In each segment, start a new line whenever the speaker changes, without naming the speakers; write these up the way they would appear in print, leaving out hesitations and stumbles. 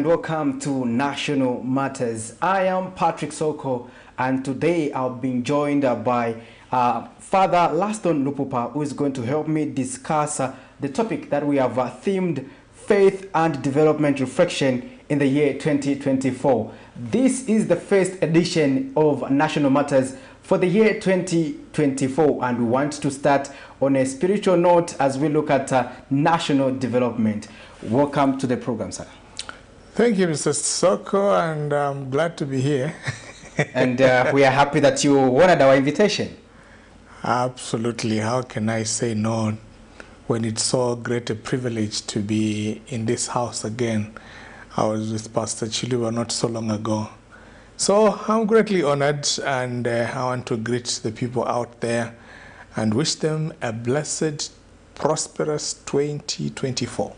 welcome to National Matters. I am Patrick Soko, and today I've been joined by Father LASTONE LUPUPA, who is going to help me discuss the topic that we have themed Faith and Development Reflection in the year 2024. This is the first edition of National Matters for the year 2024, and we want to start on a spiritual note as we look at national development. Welcome to the program, sir.
Thank you, Mr. Soko, and I'm glad to be here.
And we are happy that you honored our invitation.
Absolutely. How can I say no when it's so great a privilege to be in this house again? I was with Pastor Chiluba not so long ago. So I'm greatly honored, and I want to greet the people out there and wish them a blessed, prosperous 2024.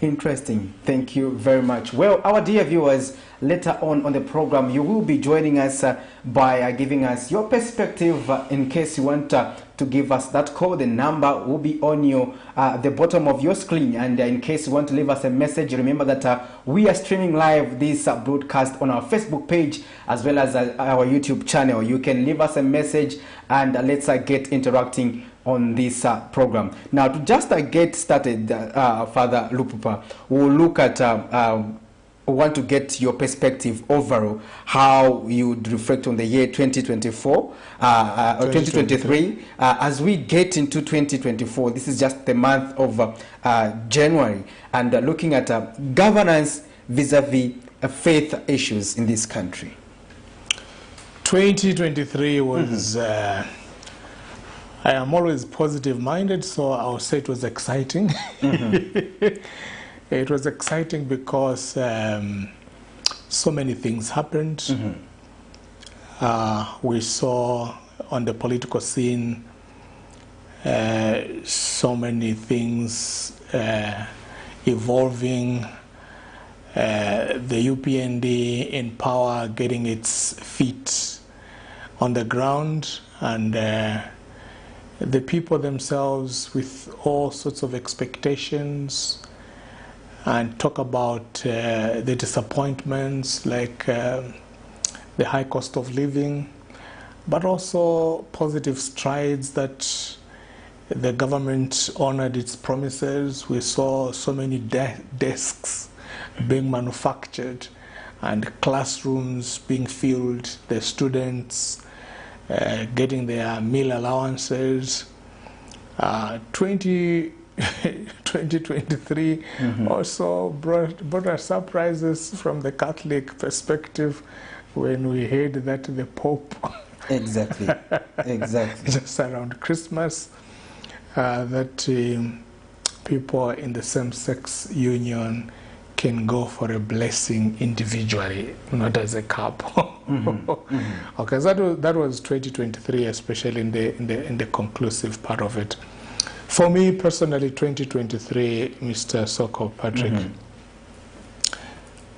Interesting. Thank you very much. Well, our dear viewers, later on the program, you will be joining us by giving us your perspective. In case you want to give us that call, the number will be on your the bottom of your screen. And in case you want to leave us a message, remember that we are streaming live this broadcast on our Facebook page as well as our YouTube channel. You can leave us a message and let's get interacting on this program. Now, to just get started, Father LUPUPA, we'll look at want to get your perspective overall, how you would reflect on the year 2024 or 2023. As we get into 2024, this is just the month of January, and looking at governance vis-a-vis faith issues in this country.
2023 was... I am always positive-minded, so I'll say it was exciting. It was exciting because so many things happened. We saw on the political scene so many things evolving. The UPND in power getting its feet on the ground, and the people themselves with all sorts of expectations, and talk about the disappointments like the high cost of living, but also positive strides that the government honored its promises. We saw so many desks being manufactured and classrooms being filled, the students getting their meal allowances. 2023 also brought us surprises from the Catholic perspective when we heard that the Pope
Exactly.
just around Christmas that people in the same-sex union can go for a blessing individually, not as a couple. Okay, so that was 2023, especially in the conclusive part of it. For me personally, 2023, Mr. Soko, Patrick,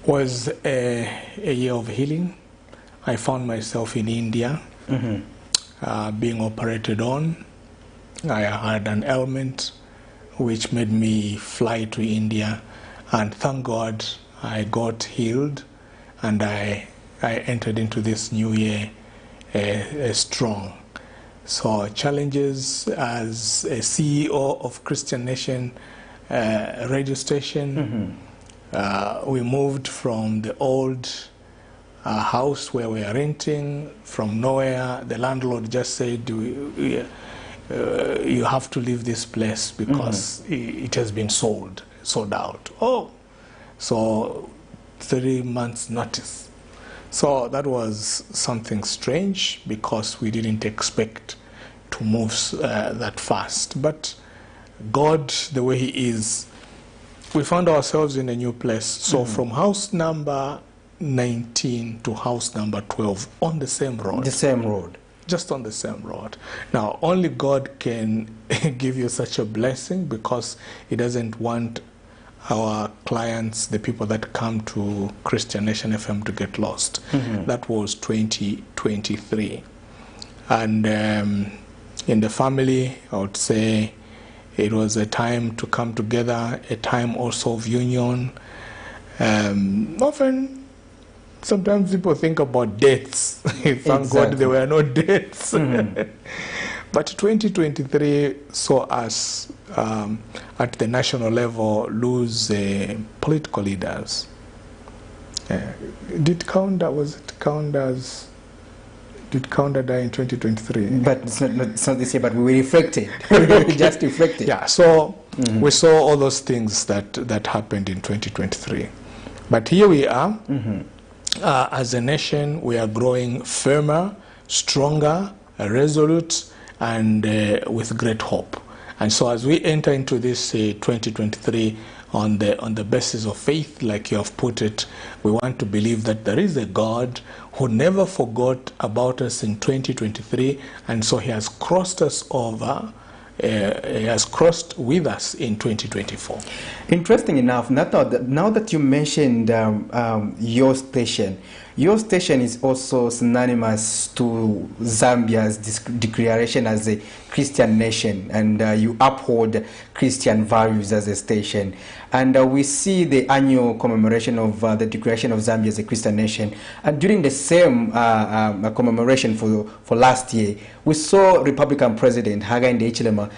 was a year of healing. I found myself in India, being operated on. I had an ailment which made me fly to India, and thank God I got healed, and I entered into this new year strong. So challenges as a CEO of Christian Nation radio station, we moved from the old house where we are renting from nowhere. The landlord just said, you have to leave this place because it has been sold out. Oh, so 3 months notice. So that was something strange because we didn't expect to move that fast. But God, the way He is, we found ourselves in a new place. So from house number 19 to house number 12 on the same road.
The same road.
Just on the same road. Now, only God can give you such a blessing because He doesn't want our clients, the people that come to Christian Nation FM, to get lost. That was 2023. And in the family, I would say it was a time to come together, a time also of union, Often, sometimes people think about deaths. Thank God there were no deaths. But 2023 saw us at the national level lose political leaders. Did Kaunda die in 2023?
But it's not this year, but we reflected. We just reflected.
Yeah, so we saw all those things that happened in 2023. But here we are. As a nation, we are growing firmer, stronger, resolute, and with great hope. And so as we enter into this 2023 on the basis of faith, like you have put it, we want to believe that there is a God who never forgot about us in 2023, and so he has crossed us over. He has crossed with us in 2024.
Interesting enough, now that you mentioned your station is also synonymous to Zambia's declaration as a Christian nation, and you uphold Christian values as a station. And we see the annual commemoration of the declaration of Zambia as a Christian nation. And during the same commemoration for last year, we saw Republican President Hakainde Hichilema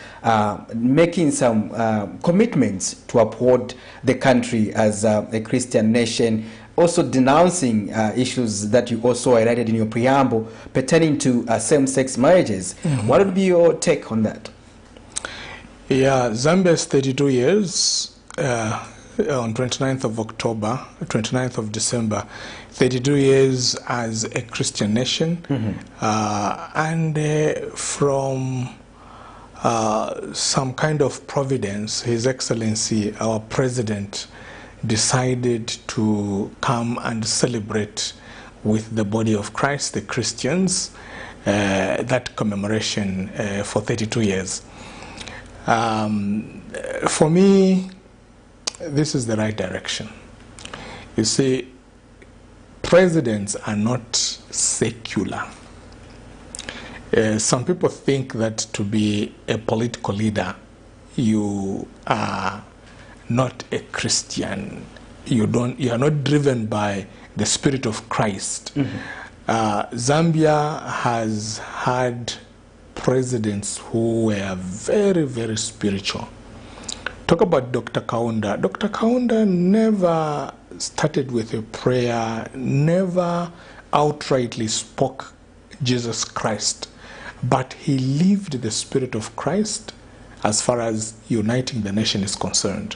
making some commitments to uphold the country as a Christian nation, also denouncing issues that you also highlighted in your preamble pertaining to same-sex marriages. What would be your take on that?
Yeah, Zambia's 32 years on 29th of October, 29th of December, 32 years as a Christian nation. And from some kind of providence, His Excellency, our President, decided to come and celebrate with the body of Christ, the Christians, that commemoration for 32 years. For me, this is the right direction. You see, presidents are not secular. Some people think that to be a political leader, you are not a Christian. You are not driven by the Spirit of Christ. Zambia has had presidents who were very, very spiritual. Talk about Dr. Kaunda. Dr. Kaunda never started with a prayer, never outrightly spoke Jesus Christ, but he lived the Spirit of Christ as far as uniting the nation is concerned.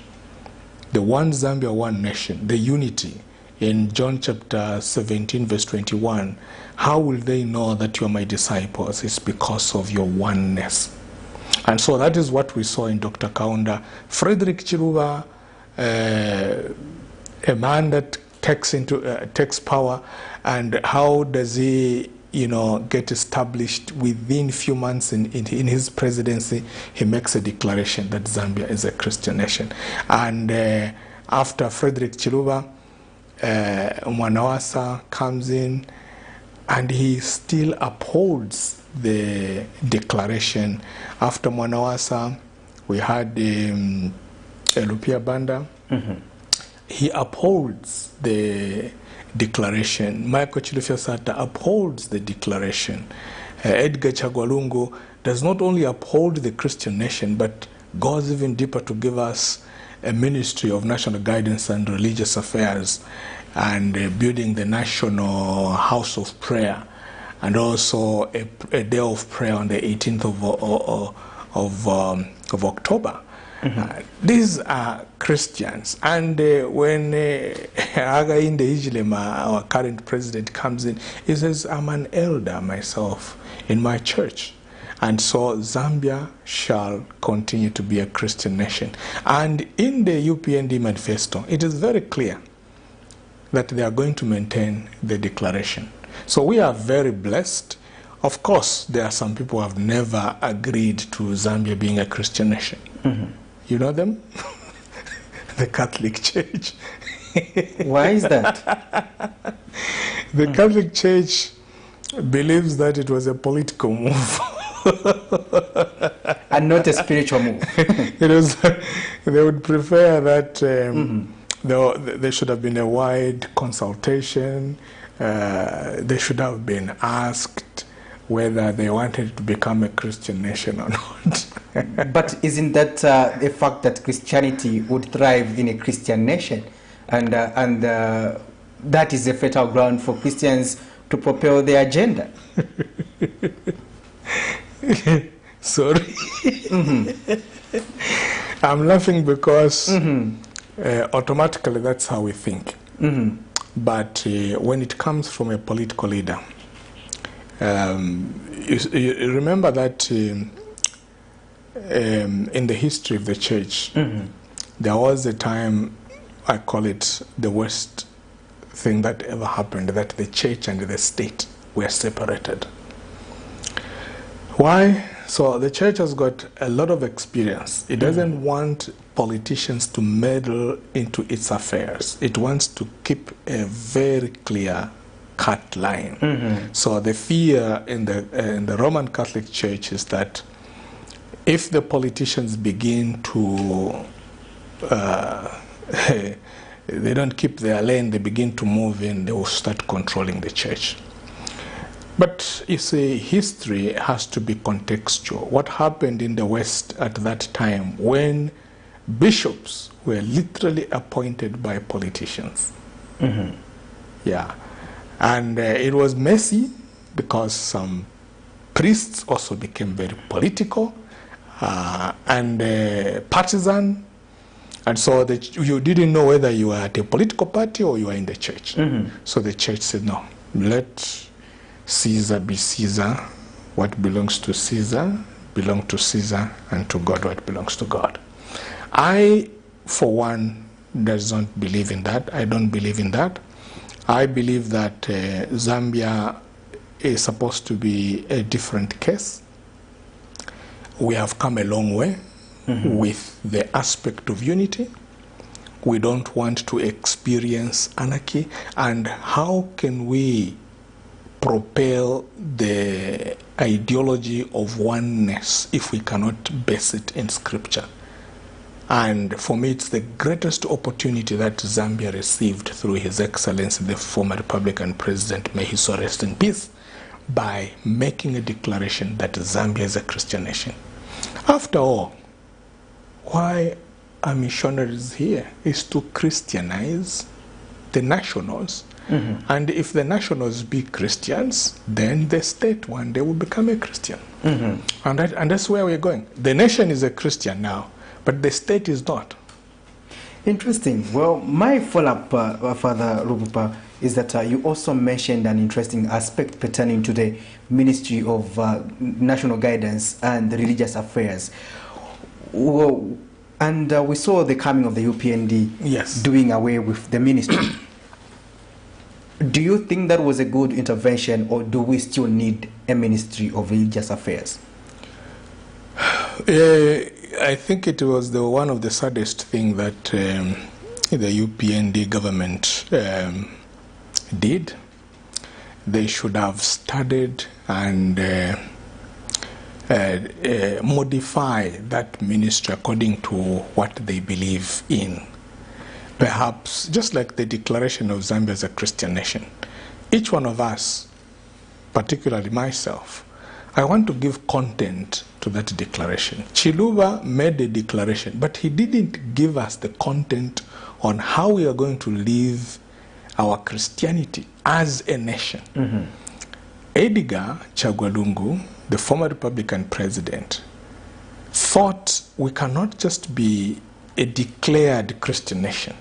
The one Zambia, one nation, the unity. In John chapter 17, verse 21, how will they know that you are my disciples? It's because of your oneness. And so that is what we saw in Dr. Kaunda. Frederick Chiluba, a man that takes power, and how does he get established within few months in his presidency? He makes a declaration that Zambia is a Christian nation. And after Frederick Chiluba, Mwanawasa comes in, and he still upholds the declaration. After Mwanawasa, we had Lupia Banda. He upholds the declaration. Michael Chilufya-Sata upholds the declaration. Edgar Chagwalungu does not only uphold the Christian nation, but goes even deeper to give us a ministry of national guidance and religious affairs, and building the national house of prayer, and also a day of prayer on the 18th of October. These are Christians. And when Hakainde Hichilema, our current president, comes in, he says, I'm an elder myself in my church. And so Zambia shall continue to be a Christian nation. And in the UPND manifesto, it is very clear that they are going to maintain the declaration. So we are very blessed. Of course, there are some people who have never agreed to Zambia being a Christian nation. You know them? The Catholic Church.
Why is that?
The Catholic Church believes that it was a political move.
And not a spiritual move.
It was, they would prefer that there should have been a wide consultation. They should have been asked whether they wanted to become a Christian nation or not.
But isn't that a fact that Christianity would thrive in a Christian nation? And that is a fertile ground for Christians to propel their agenda.
Sorry. I'm laughing because automatically that's how we think. But when it comes from a political leader, you remember that in the history of the church, there was a time, I call it the worst thing that ever happened, that the church and the state were separated. Why? So the church has got a lot of experience. It doesn't want politicians to meddle into its affairs. It wants to keep a very clear cut line. So the fear in the Roman Catholic Church is that if the politicians begin to they don't keep their lane, they begin to move in, they will start controlling the church. But you see, history has to be contextual. What happened in the West at that time when bishops were literally appointed by politicians? Yeah. And it was messy because some priests also became very political and partisan. And so you didn't know whether you were at a political party or you were in the church. So the church said, no, let Caesar be Caesar. What belongs to Caesar belongs to Caesar, and to God what belongs to God. I, for one, does not believe in that. I don't believe in that. I believe that Zambia is supposed to be a different case. We have come a long way with the aspect of unity. We don't want to experience anarchy. And how can we propel the ideology of oneness if we cannot base it in scripture? And for me, it's the greatest opportunity that Zambia received through His Excellency, the former Republican President, may he so rest in peace, by making a declaration that Zambia is a Christian nation. After all, why are missionaries here? Is to Christianize the nationals. And if the nationals be Christians, then the state one day will become a Christian. And that's where we're going. The nation is a Christian now, but the state is not.
Interesting. Well, my follow-up, Father LUPUPA, is that you also mentioned an interesting aspect pertaining to the Ministry of National Guidance and Religious Affairs. Well, and we saw the coming of the UPND doing away with the ministry. Do you think that was a good intervention, or do we still need a Ministry of Religious Affairs?
I think it was one of the saddest things that the UPND government did. They should have studied and modify that ministry according to what they believe in. Perhaps just like the declaration of Zambia as a Christian nation, each one of us, particularly myself, I want to give content to that declaration. Chiluba made a declaration, but he didn't give us the content on how we are going to live our Christianity as a nation. Edgar Chagwalungu, the former Republican president, thought we cannot just be a declared Christian nation.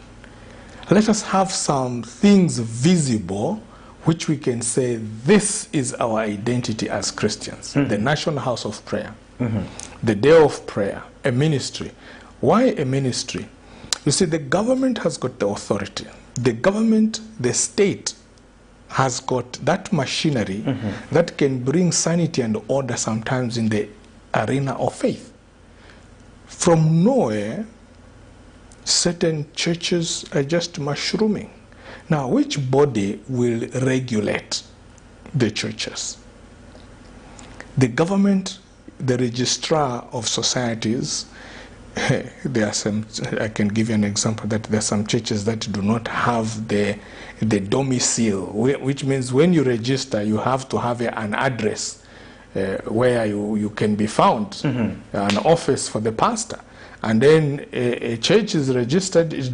Let us have some things visible which we can say this is our identity as Christians. The National House of Prayer, the Day of Prayer, a ministry. Why a ministry? You see, the government has got the authority. The government, the state, has got that machinery that can bring sanity and order sometimes in the arena of faith. From nowhere, certain churches are just mushrooming. Now, which body will regulate the churches? The government, the registrar of societies, there are some, I can give you an example, that there are some churches that do not have the domicile, which means when you register, you have to have an address where you can be found, an office for the pastor. And then a church is registered, it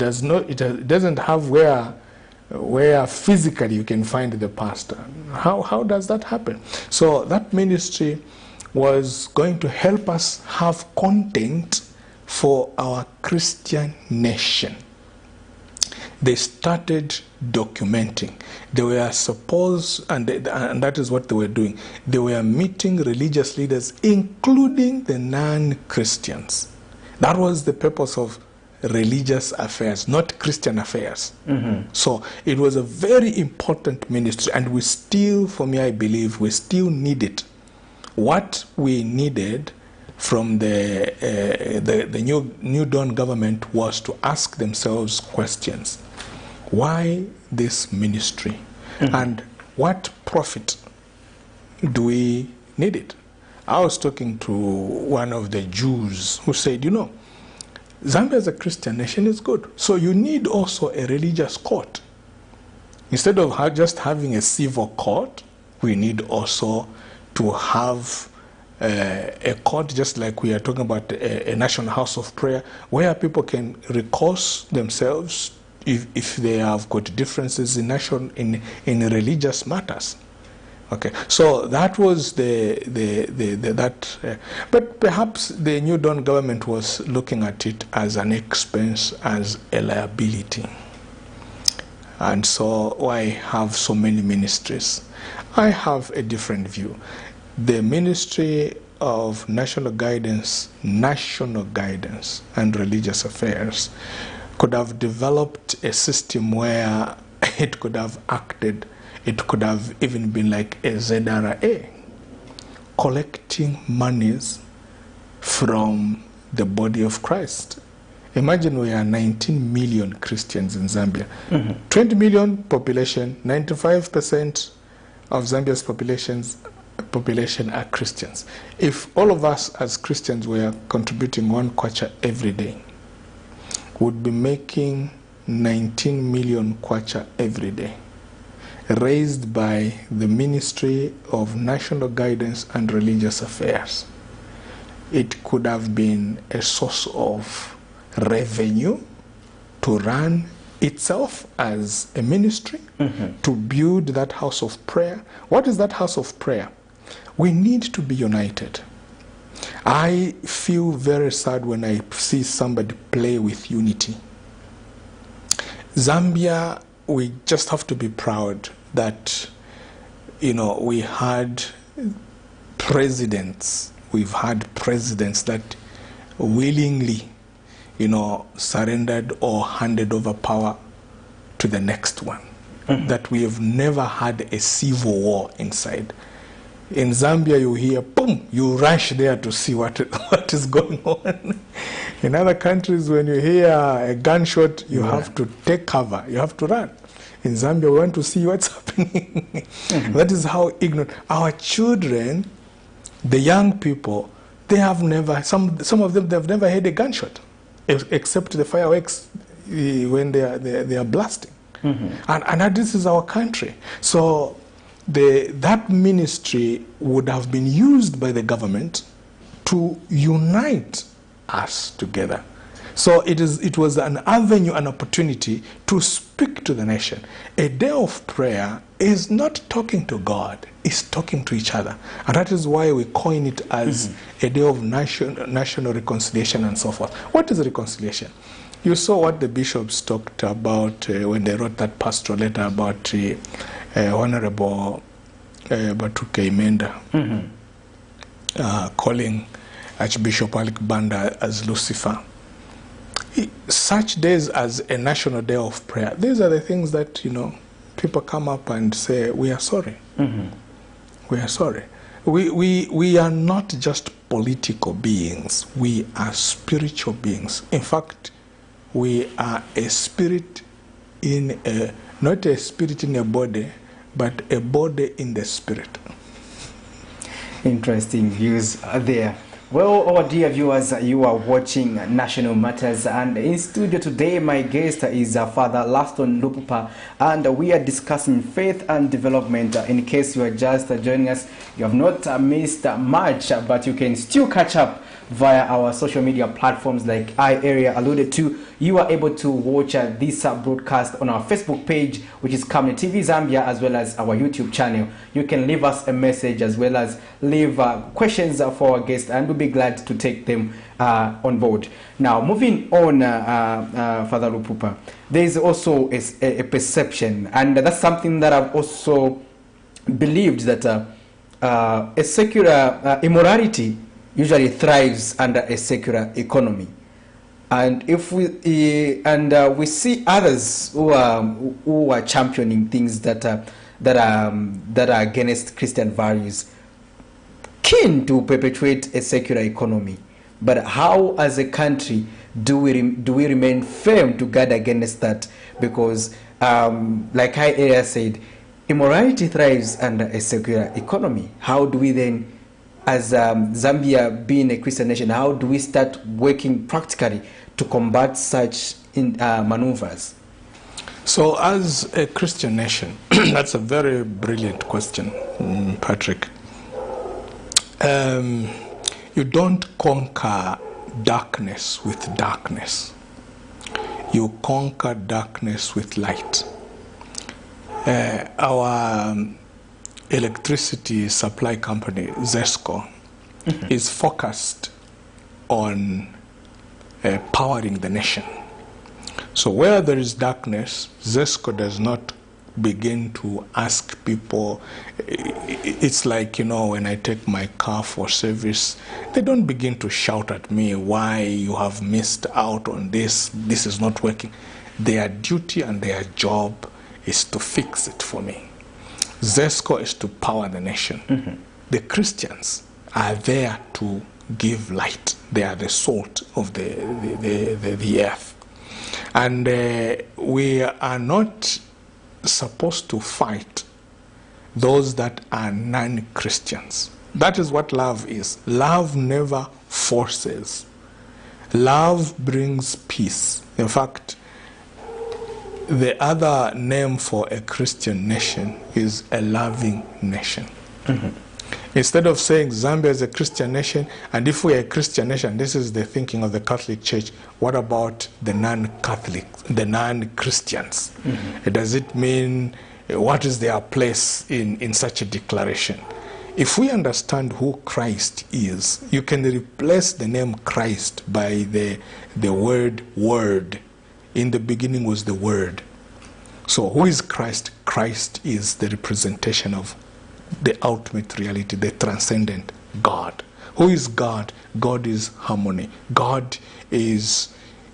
doesn't have where physically you can find the pastor. How does that happen? So that ministry was going to help us have content for our Christian nation. They started documenting. They were supposed, and that is what they were doing. They were meeting religious leaders, including the non-Christians. That was the purpose of religious affairs, not Christian affairs. So it was a very important ministry, and we still, for me, I believe, we still need it. What we needed from the New Dawn government was to ask themselves questions. Why this ministry? And what profit do we need it? I was talking to one of the Jews who said, you know, Zambia as a Christian nation is good. So you need also a religious court. Instead of just having a civil court, we need also to have a court, just like we are talking about a national house of prayer, where people can recourse themselves if they have got differences in religious matters. Okay, so that was but perhaps the New Dawn government was looking at it as an expense, as a liability. And so why have so many ministries? I have a different view. The Ministry of National Guidance and Religious Affairs could have developed a system where it could have acted, it could have even been like a ZRA, collecting monies from the body of Christ. Imagine we are 19 million Christians in Zambia. 20 million population, 95% of Zambia's population are Christians. If all of us as Christians were contributing 1 kwacha every day, would be making 19 million kwacha every day, raised by the Ministry of National Guidance and Religious Affairs. It could have been a source of revenue to run itself as a ministry, to build that house of prayer. What is that house of prayer? We need to be united. I feel very sad when I see somebody play with unity. Zambia, we just have to be proud that, you know, we had presidents. We've had presidents that willingly, you know, surrendered or handed over power to the next one. That we have never had a civil war inside. In Zambia, you hear, boom, you rush there to see what is going on. In other countries, when you hear a gunshot, you have to take cover, you have to run. In Zambia, we want to see what's happening. That is how ignorant. Our children, the young people, they have never, some of them, they've never had a gunshot, except the fireworks when they are blasting. And this is our country. So that ministry would have been used by the government to unite us together. So it was an avenue, an opportunity to speak to the nation. A day of prayer is not talking to God, it's talking to each other. And that is why we coin it as a day of national reconciliation and so forth. What is reconciliation? You saw what the bishops talked about when they wrote that pastoral letter about Honorable Batuke Imenda calling Archbishop Alik Banda as Lucifer. Such days as a national day of prayer, these are the things that, you know, people come up and say, we are sorry. We are sorry. We are not just political beings. We are spiritual beings. In fact, we are a spirit in a, not a spirit in a body, but a body in the spirit.
Interesting views there. Well, our dear viewers, you are watching National Matters, and in studio today, my guest is Father LASTONE LUPUPA, and we are discussing faith and development. In case you are just joining us, you have not missed much, but you can still catch up via our social media platforms like iArea alluded to. You are able to watch this broadcast on our Facebook page, which is Kamne TV Zambia, as well as our YouTube channel. You can leave us a message as well as leave questions for our guests, and we'll be glad to take them on board. Now, moving on, Father LUPUPA, there is also a perception, and that's something that I've also believed, that a secular immorality usually thrives under a secular economy. And if we we see others who are championing things that are against Christian values, keen to perpetuate a secular economy. But how, as a country, do we remain firm to guard against that? Because, like I said, immorality thrives under a secular economy. How do we then, as Zambia being a Christian nation, how do we start working practically to combat such maneuvers?
So, as a Christian nation, that's a very brilliant question, Patrick. You don't conquer darkness with darkness. You conquer darkness with light. Our electricity supply company, ZESCO, is focused on powering the nation. So where there is darkness, ZESCO does not begin to ask people. It's like, when I take my car for service, they don't begin to shout at me, why you have missed out on this is not working. Their duty and their job is to fix it for me. ZESCO is to power the nation. The Christians are there to give light. They are the salt of the earth. And we are not supposed to fight those that are non-Christians. That is what love is. Love never forces. Love brings peace. In fact, the other name for a Christian nation is a loving nation. Instead of saying Zambia is a Christian nation, and if we are a Christian nation, this is the thinking of the Catholic Church, what about the non-Catholics, the non-Christians? Does it mean, what is their place in such a declaration? If we understand who Christ is, you can replace the name Christ by the word word. In the beginning was the Word. So who is Christ? Christ is the representation of the ultimate reality, the transcendent God. Who is God? God is harmony. God is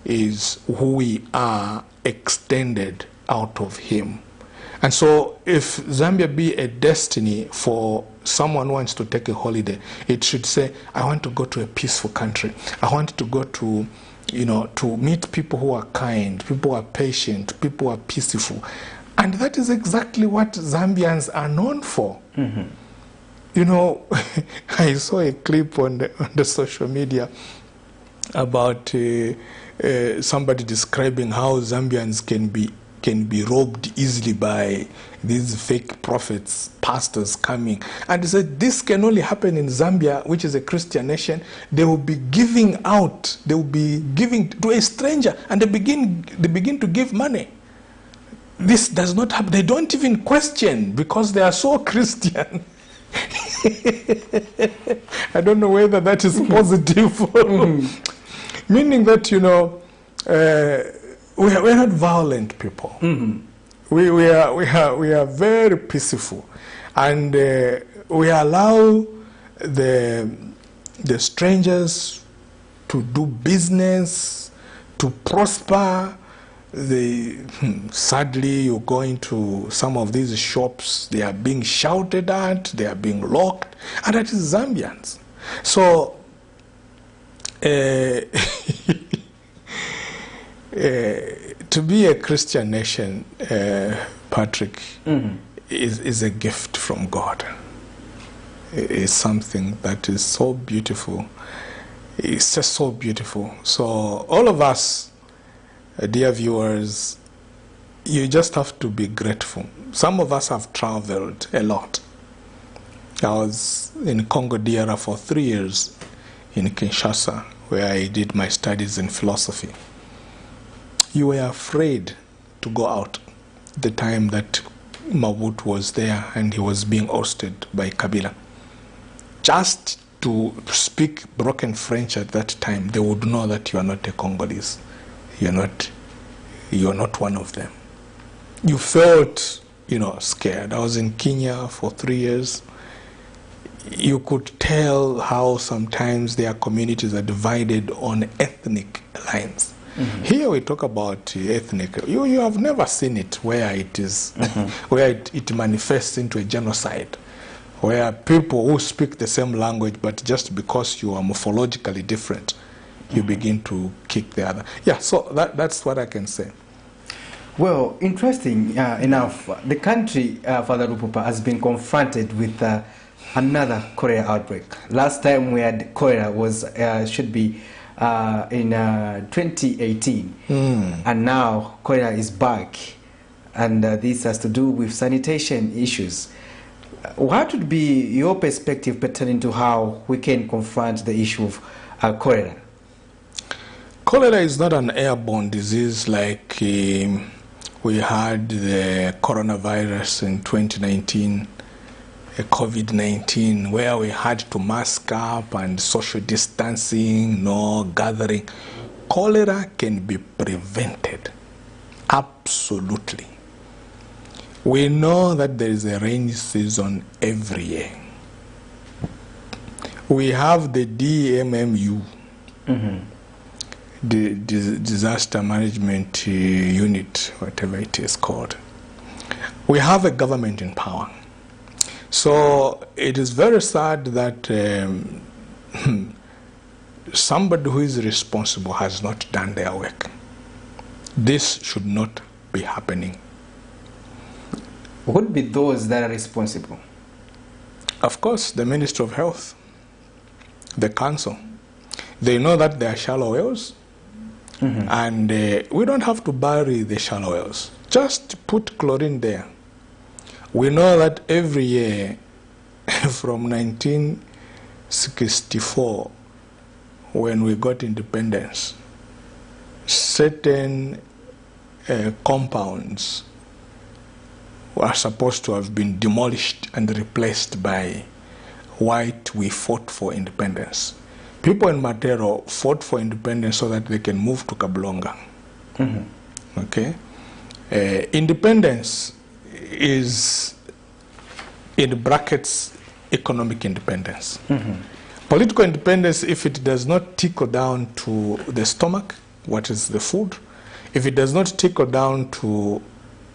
who we are, extended out of Him. And so if Zambia be a destiny for someone who wants to take a holiday, it should say, I want to go to a peaceful country. I want to go to to meet people who are kind, people who are patient, people who are peaceful. And that is exactly what Zambians are known for. I saw a clip on the social media about somebody describing how Zambians can be robbed easily by these fake prophets, pastors coming. And he said, this can only happen in Zambia, which is a Christian nation. They will be giving out, they will be giving to a stranger, and they begin to give money. This does not happen. They don't even question because they are so Christian. I don't know whether that is positive. Meaning that, we're not violent people. We are very peaceful, and we allow the strangers to do business, to prosper. Sadly, you go into some of these shops, they are being shouted at, they are being locked, and that is Zambians. So to be a Christian nation, Patrick, is a gift from God. is something that is so beautiful. It's just so beautiful. So all of us, dear viewers, you just have to be grateful. Some of us have traveled a lot. I was in Congo DR for 3 years in Kinshasa, where I did my studies in philosophy. You were afraid to go out the time that Mobutu was there and he was being ousted by Kabila. Just to speak broken French at that time, they would know that you are not a Congolese. You are not one of them. You felt, scared. I was in Kenya for 3 years. You could tell how sometimes their communities are divided on ethnic lines. Mm-hmm. Here we talk about ethnic. You have never seen it where it is, where it manifests into a genocide, where people who speak the same language, but just because you are morphologically different, you begin to kick the other. Yeah, so that's what I can say.
Well, interesting enough, the country, Father LUPUPA, has been confronted with another cholera outbreak. Last time we had cholera was should be in 2018, and now cholera is back, and this has to do with sanitation issues. What would be your perspective pertaining to how we can confront the issue of cholera?
Cholera is not an airborne disease like we had the coronavirus in 2019, COVID-19, where we had to mask up and social distancing, no gathering. Cholera can be prevented, absolutely. We know that there is a rainy season every year. We have the DMMU, the Disaster Management Unit, whatever it is called. We have a government in power. So it is very sad that somebody who is responsible has not done their work. This should not be happening.
What would be those that are responsible?
Of course, the Ministry of Health, the Council. They know that there are shallow wells, and we don't have to bury the shallow wells. Just put chlorine there. We know that every year from 1964, when we got independence, certain compounds were supposed to have been demolished and replaced by white We Fought for Independence. People in Matero fought for independence so that they can move to Kablonga. Okay? Independence is, in brackets, economic independence. Political independence, if it does not trickle down to the stomach, what is the food, if it does not trickle down to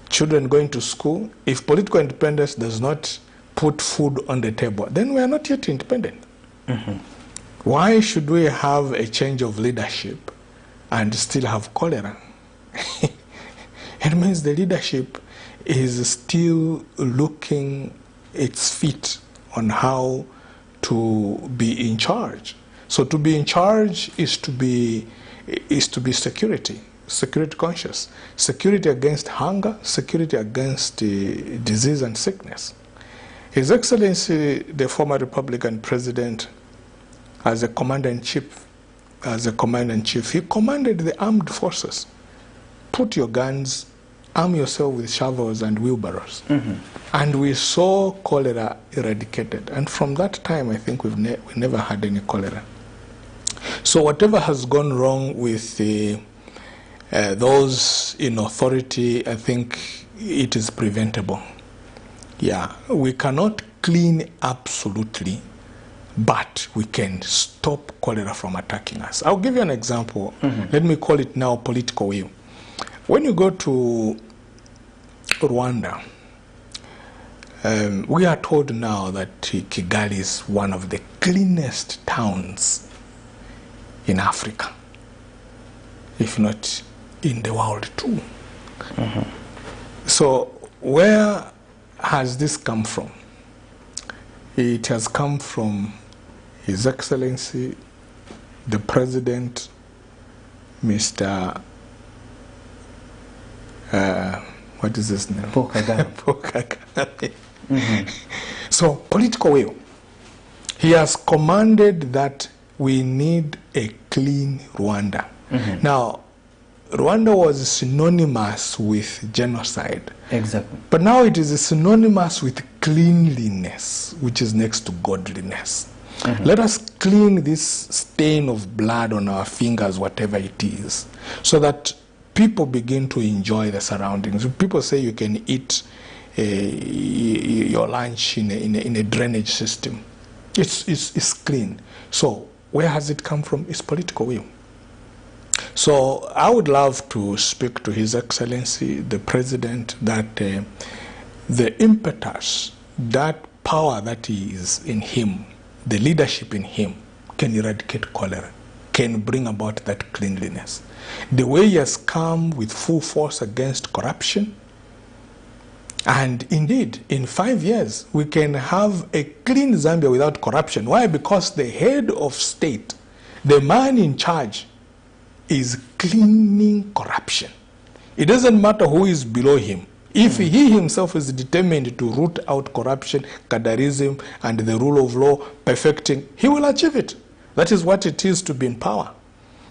children going to school, if political independence does not put food on the table, then we are not yet independent. Why should we have a change of leadership and still have cholera? It means the leadership is still looking its feet on how to be in charge. So to be in charge is to be security conscious, security against hunger, security against disease and sickness. His Excellency, the former Republican president, as a commander-in-chief, he commanded the armed forces. Put your guns, arm yourself with shovels and wheelbarrows. And we saw cholera eradicated. And from that time, I think we never had any cholera. So whatever has gone wrong with those in authority, I think it is preventable. Yeah, we cannot clean absolutely, but we can stop cholera from attacking us. I'll give you an example. Let me call it now political will. When you go to Rwanda, we are told now that Kigali is one of the cleanest towns in Africa, if not in the world too. So where has this come from? It has come from His Excellency, the President, Mr. What is his name?
Paul Kagame.
Paul Kagame. So, political will. He has commanded that we need a clean Rwanda. Now, Rwanda was synonymous with genocide.
Exactly.
But now it is synonymous with cleanliness, which is next to godliness. Let us clean this stain of blood on our fingers, whatever it is, so that people begin to enjoy the surroundings. People say you can eat your lunch in a drainage system. It's clean. So where has it come from? It's political will. So I would love to speak to His Excellency, the President, that the impetus, that power that is in him, the leadership in him, can eradicate cholera, can bring about that cleanliness. The way he has come with full force against corruption, and indeed, in 5 years, we can have a clean Zambia without corruption. Why? Because the head of state, the man in charge, is cleaning corruption. It doesn't matter who is below him. If he himself is determined to root out corruption, Kadarism, and the rule of law, perfecting, he will achieve it. That is what it is to be in power.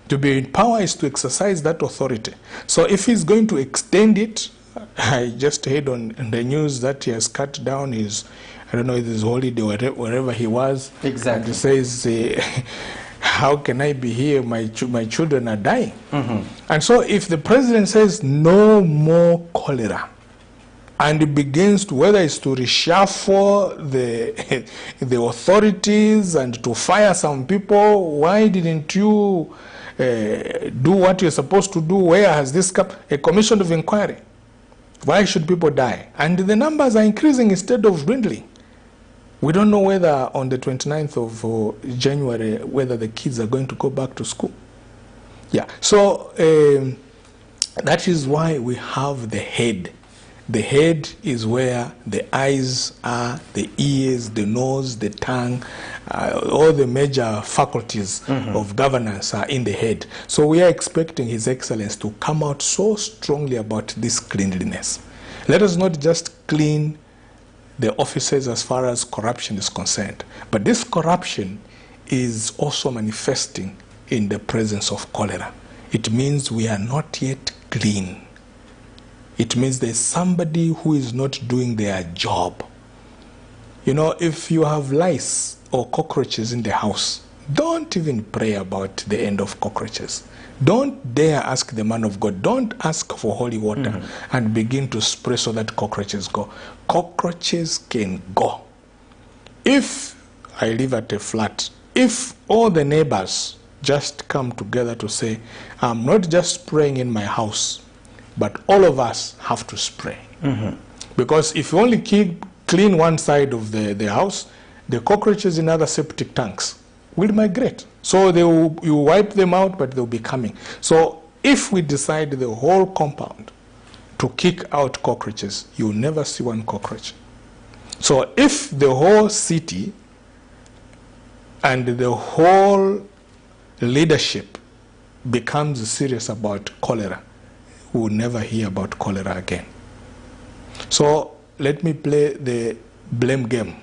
To be in power is to exercise that authority. So if he's going to extend it, I just heard on the news that he has cut down his, I don't know, his holiday, wherever he was.
Exactly.
And he says, how can I be here? My children are dying. And so if the president says no more cholera, and it begins to, whether it's to reshuffle the authorities and to fire some people, why didn't you do what you're supposed to do? Where has this come? A commission of inquiry. Why should people die? And the numbers are increasing instead of dwindling. We don't know whether on the 29th of January, whether the kids are going to go back to school. Yeah, so that is why we have the head. The head is where the eyes are, the ears, the nose, the tongue, all the major faculties of governance are in the head. So we are expecting His Excellency to come out so strongly about this cleanliness. Let us not just clean the offices as far as corruption is concerned, but this corruption is also manifesting in the presence of cholera. It means we are not yet clean. It means there's somebody who is not doing their job. You know, if you have lice or cockroaches in the house, don't even pray about the end of cockroaches. Don't dare ask the man of God. Don't ask for holy water and begin to spray so that cockroaches go. Cockroaches can go. If I live at a flat, if all the neighbors just come together to say, I'm not just spraying in my house, but all of us have to spray. Because if you only clean one side of the house, the cockroaches in other septic tanks will migrate. So you wipe them out, but they'll be coming. So if we decide the whole compound to kick out cockroaches, you'll never see one cockroach. So if the whole city and the whole leadership becomes serious about cholera, we will never hear about cholera again. So let me play the blame game.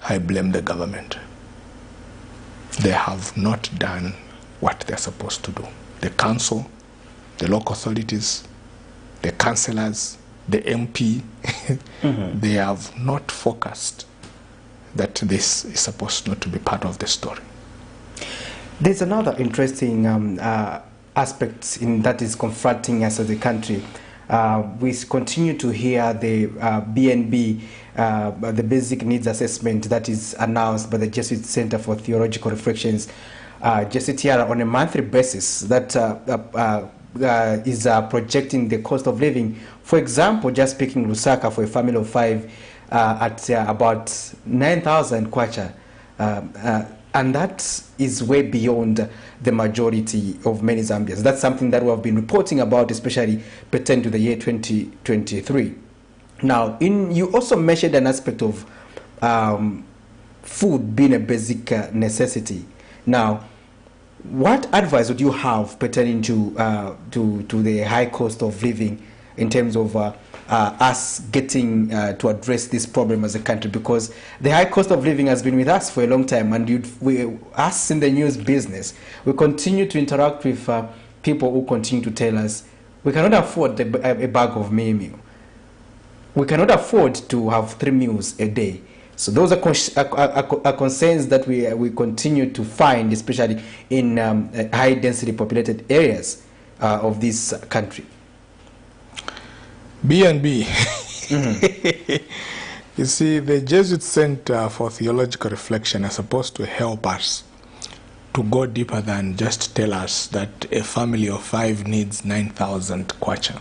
I blame the government. They have not done what they're supposed to do. The council, the local authorities, the councillors, the MP, they have not focused that this is supposed not to be part of the story.
There's another interesting aspect in that is confronting us as a country. We continue to hear the BNB, the Basic Needs Assessment that is announced by the Jesuit Center for Theological Reflections, JCTR, on a monthly basis that is projecting the cost of living. For example, just picking Lusaka for a family of 5 at about 9,000 kwacha. And that is way beyond the majority of many Zambians. That's something that we have been reporting about, especially pertaining to the year 2023. Now, you also mentioned an aspect of food being a basic necessity. Now, what advice would you have pertaining to the high cost of living in terms of us getting to address this problem as a country? Because the high cost of living has been with us for a long time, and us in the news business, we continue to interact with people who continue to tell us we cannot afford a bag of meal. We cannot afford to have 3 meals a day. So those are concerns that we continue to find, especially in high density populated areas of this country.
B&B. You see, the Jesuit Center for Theological Reflection are supposed to help us to go deeper than just tell us that a family of 5 needs 9,000 kwacha.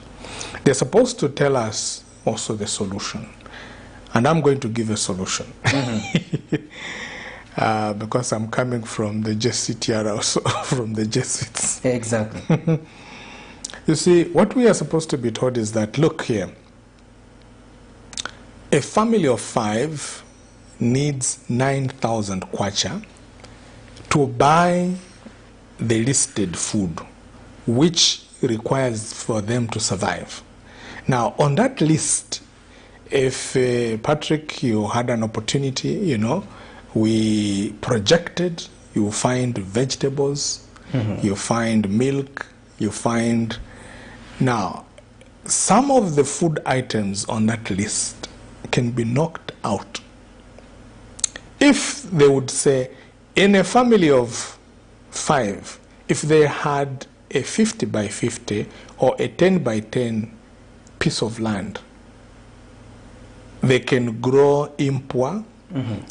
They're supposed to tell us also the solution. And I'm going to give a solution. Because I'm coming from the JCTR, also from the Jesuits.
Exactly.
You see, what we are supposed to be taught is that, look here, a family of 5 needs 9,000 kwacha to buy the listed food, which requires for them to survive. Now, on that list, if Patrick, you had an opportunity, you know, we projected, you find vegetables, you find milk, you find... Now, some of the food items on that list can be knocked out. If they would say, in a family of 5, if they had a 50 by 50 or a 10 by 10 piece of land, they can grow impwa,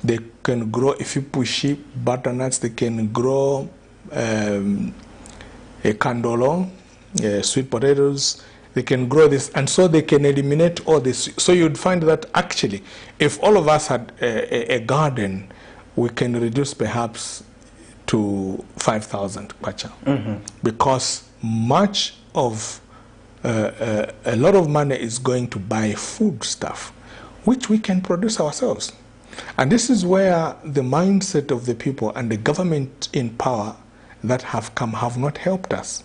they can grow ifipushi, butternuts, they can grow a kandolo, sweet potatoes, they can grow this, and so they can eliminate all this. So you'd find that actually, if all of us had a garden, we can reduce perhaps to 5,000 kwacha, because much of a lot of money is going to buy food stuff, which we can produce ourselves. And this is where the mindset of the people and the government in power that have come have not helped us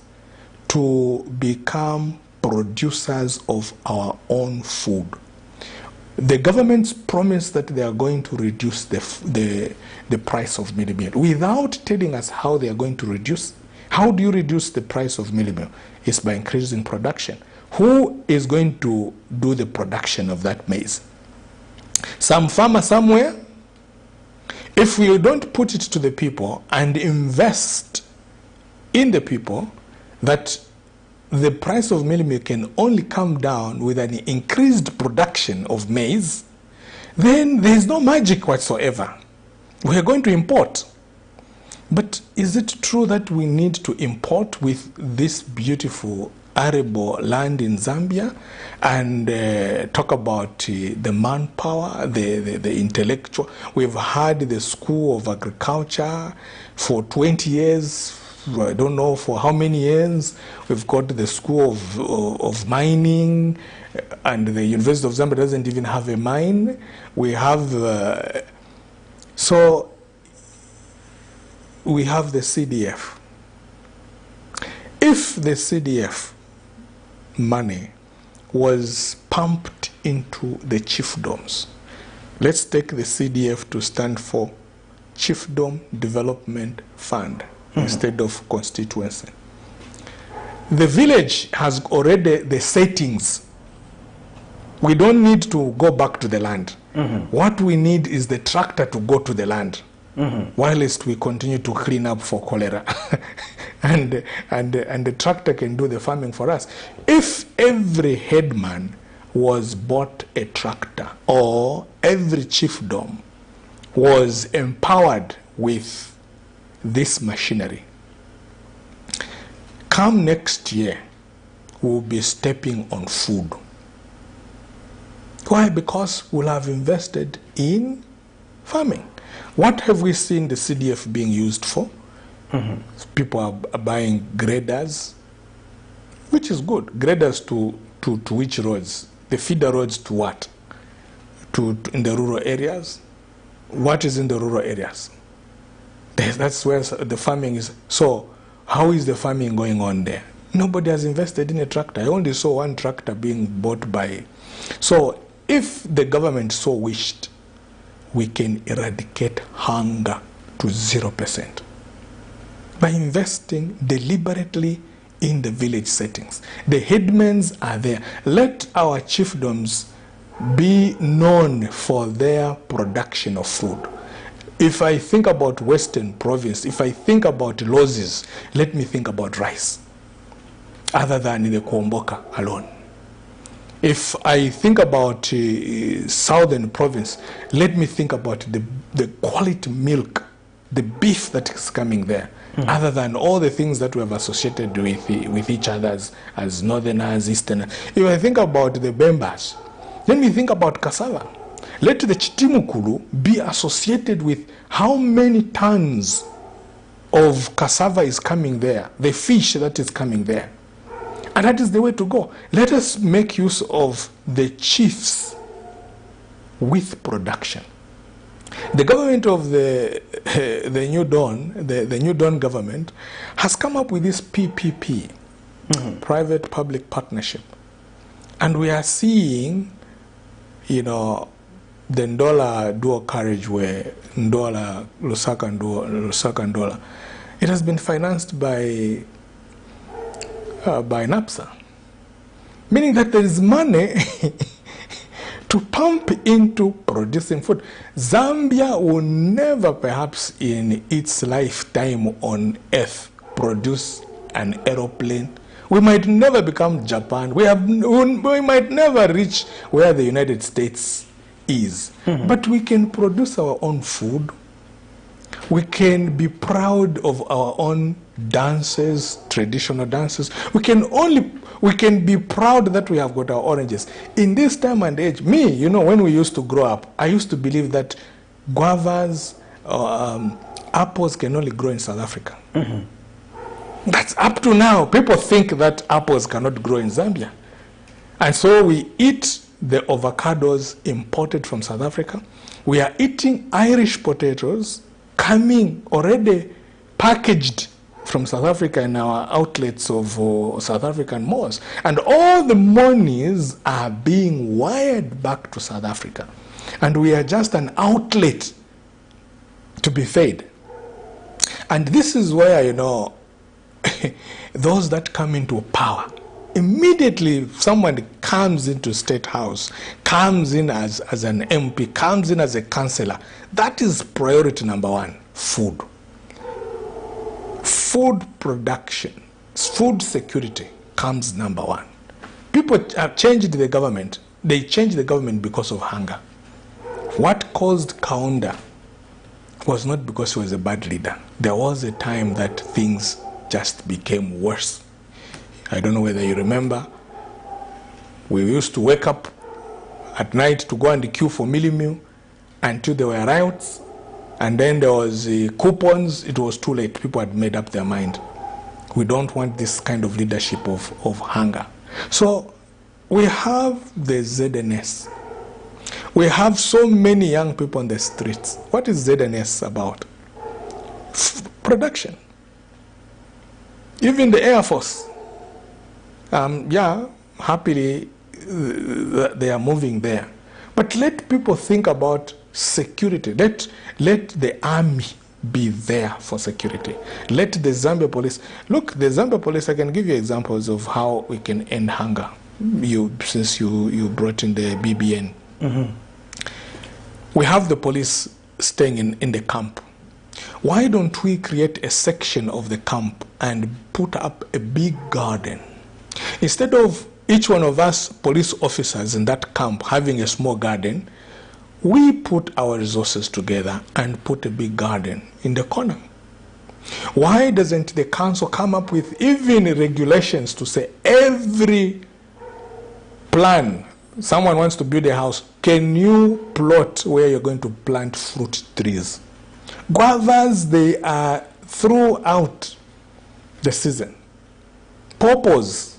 to become producers of our own food. The governments promise that they are going to reduce the price of mealie meal without telling us how they are going to reduce. How do you reduce the price of mealie meal? It's by increasing production. Who is going to do the production of that maize? Some farmer somewhere? If we don't put it to the people and invest in the people, that the price of mealie meal can only come down with an increased production of maize, then there is no magic whatsoever. We are going to import. But is it true that we need to import with this beautiful arable land in Zambia and talk about the manpower, the intellectual? We've had the School of Agriculture for 20 years. I don't know for how many years. We've got the School of Mining, and the University of Zambia doesn't even have a mine. We have, so we have the CDF. If the CDF money was pumped into the chiefdoms, let's take the CDF to stand for Chiefdom Development Fund instead of constituency. The village has already the settings. We don't need to go back to the land. What we need is the tractor to go to the land, whilst we continue to clean up for cholera. and the tractor can do the farming for us. If every headman was bought a tractor, or every chiefdom was empowered with this machinery, come next year, we'll be stepping on food. Why? Because we'll have invested in farming. What have we seen the CDF being used for? People are buying graders, which is good. Graders to which roads? The feeder roads to what? In the rural areas? what is in the rural areas? That's where the farming is. So how is the farming going on there? Nobody has invested in a tractor. I only saw one tractor being bought by. So if the government so wished, we can eradicate hunger to 0% by investing deliberately in the village settings. The headmen are there. Let our chiefdoms be known for their production of food. If I think about Western Province, if I think about losses, let me think about rice, other than in the Kuomboka alone. If I think about Southern Province, let me think about the quality milk, the beef that is coming there, other than all the things that we have associated with each other as Northerners, Easterners. If I think about the Bembas, let me think about cassava. Let the Chitimukulu be associated with how many tons of cassava is coming there, the fish that is coming there. And that is the way to go. Let us make use of the chiefs with production. The government of the New Dawn, the New Dawn government, has come up with this PPP, private-public partnership. And we are seeing, you know, the Ndola dual carriageway, Ndola, Lusaka, Ndola. It has been financed by NAPSA, meaning that there is money to pump into producing food. Zambia will never, perhaps in its lifetime on earth, produce an aeroplane. We might never become Japan. We might never reach where the United States is. But we can produce our own food. We can be proud of our own dances, traditional dances. We can be proud that we have got our oranges. In this time and age, me, you know, when we used to grow up, I used to believe that guavas, apples can only grow in South Africa. That's up to now. People think that apples cannot grow in Zambia. And so we eat the avocados imported from South Africa. We are eating Irish potatoes coming already packaged from South Africa in our outlets of South African malls. And all the monies are being wired back to South Africa. And we are just an outlet to be fed. And this is where, you know, those that come into power, immediately someone comes into State House, comes in as an MP, comes in as a councillor. That is priority number one, food. Food production, food security comes number one. People have changed the government. They changed the government because of hunger. What caused Kaunda was not because he was a bad leader. There was a time that things just became worse. I don't know whether you remember. We used to wake up at night to go and queue for mealie meal until there were riots. And then there was coupons. It was too late. People had made up their mind. We don't want this kind of leadership of hunger. So we have the ZNS. We have so many young people on the streets. What is ZNS about? Production. Even the Air Force. Happily they are moving there. But let people think about security. Let the army be there for security. Let the Zambia police. Look, the Zambia police, I can give you examples of how we can end hunger. Since you brought in the BBN. We have the police staying in the camp. Why don't we create a section of the camp and put up a big garden? Instead of each one of us police officers in that camp having a small garden, we put our resources together and put a big garden in the corner. Why doesn't the council come up with even regulations to say every plan, someone wants to build a house, can you plot where you're going to plant fruit trees? Guavas, they are throughout the season. Pawpaws.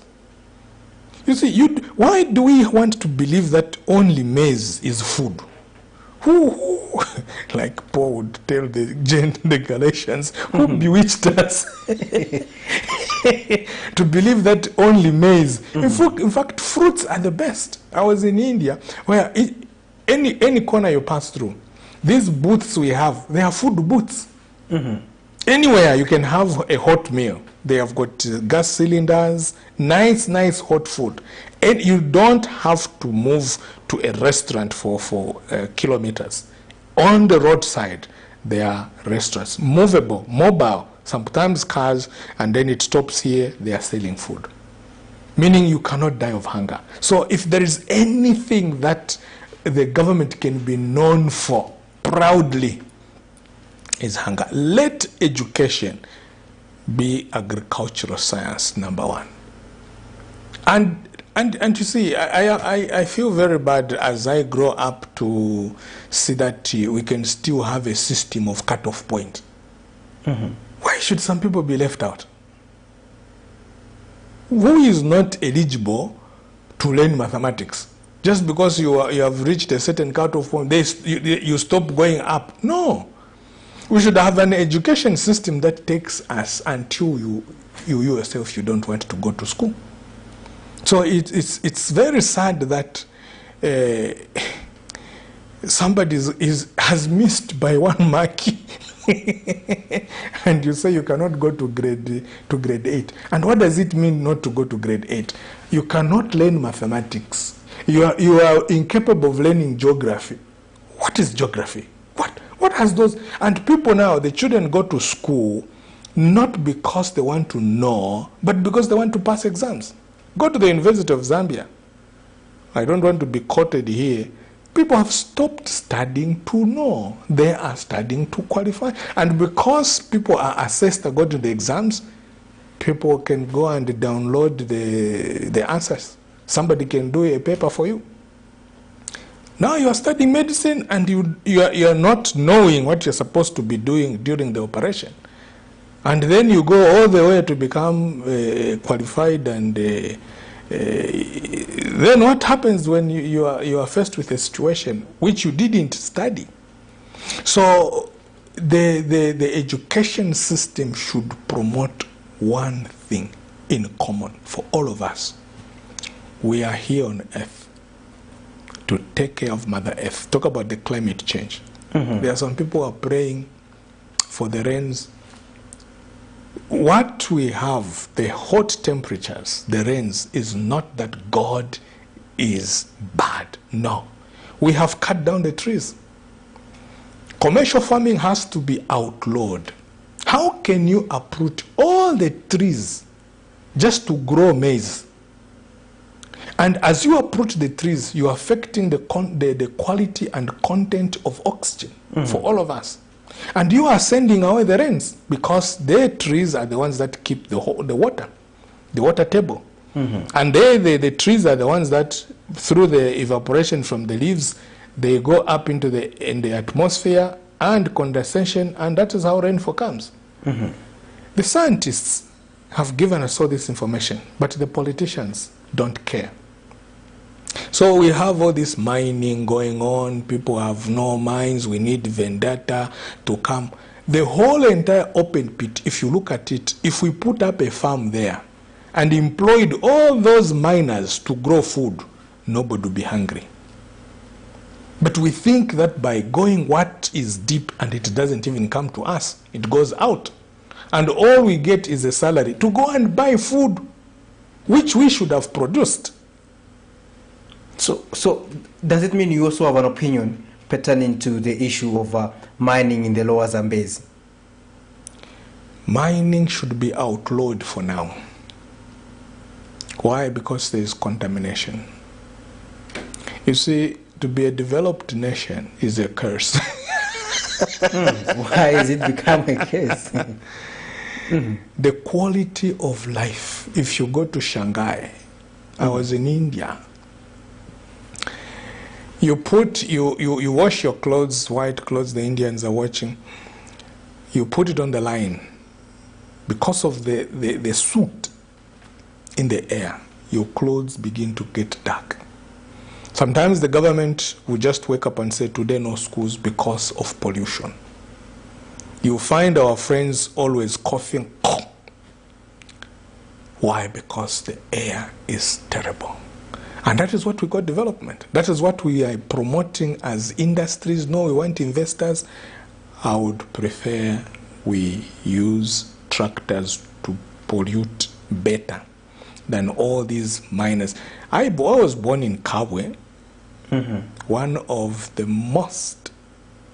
You see, why do we want to believe that only maize is food? like Paul would tell the Galatians, who bewitched us to believe that only maize. In fact, fruits are the best. I was in India, where any corner you pass through, these booths we have, they are food booths. Anywhere you can have a hot meal. They have got gas cylinders, nice hot food. And you don't have to move to a restaurant for kilometers. On the roadside, there are restaurants, movable, mobile, sometimes cars, and then it stops here, they are selling food. Meaning you cannot die of hunger. So if there is anything that the government can be known for proudly, is hunger. Let education be agricultural science, number one. And you see, I feel very bad as I grow up to see that we can still have a system of cut-off point. Why should some people be left out? Who is not eligible to learn mathematics? Just because you have reached a certain cut-off point, you stop going up. No. We should have an education system that takes us until you yourself, you don't want to go to school. So it's very sad that somebody has missed by 1 mark and you say you cannot go to grade 8. And what does it mean not to go to grade 8? You cannot learn mathematics. You are incapable of learning geography. What is geography? What has those? And people now, the children go to school not because they want to know, but because they want to pass exams. Go to the University of Zambia. I don't want to be quoted here. People have stopped studying to know. They are studying to qualify. And because people are assessed to go to the exams, people can go and download the answers. Somebody can do a paper for you. Now you are studying medicine and you are not knowing what you're supposed to be doing during the operation. And then you go all the way to become qualified, and then what happens when you are faced with a situation which you didn't study? So the education system should promote one thing in common for all of us. We are here on earth to take care of Mother Earth. Talk about the climate change. There are some people who are praying for the rains. What we have, the hot temperatures, the rains, is not that God is bad. No. We have cut down the trees. Commercial farming has to be outlawed. How can you uproot all the trees just to grow maize? And as you uproot the trees, you are affecting the quality and content of oxygen for all of us. And you are sending away the rains because the trees are the ones that keep the water table. And the trees are the ones that, through the evaporation from the leaves, they go up into the atmosphere and condensation, and that is how rainfall comes. The scientists have given us all this information, but the politicians don't care. So we have all this mining going on. People have no mines. We need vendetta to come. The whole entire open pit, if you look at it, if we put up a farm there and employed all those miners to grow food, nobody will be hungry. But we think that by going what is deep, and it doesn't even come to us, it goes out. And all we get is a salary to go and buy food, which we should have produced.
So does it mean you also have an opinion pertaining to the issue of mining in the lower Zambezi?
Mining should be outlawed for now. Why? Because there is contamination. You see, to be a developed nation is a curse.
Why is it become a curse?
The quality of life. If you go to Shanghai, I was in India. You wash your clothes, white clothes, the Indians are watching. You put it on the line. Because of the soot in the air, your clothes begin to get dark. Sometimes the government will just wake up and say, today no schools because of pollution. You find our friends always coughing. Why? Because the air is terrible. And that is what we call development. That is what we are promoting as industries. No, we want investors. I would prefer we use tractors to pollute better than all these miners. I was born in Kabwe, one of the most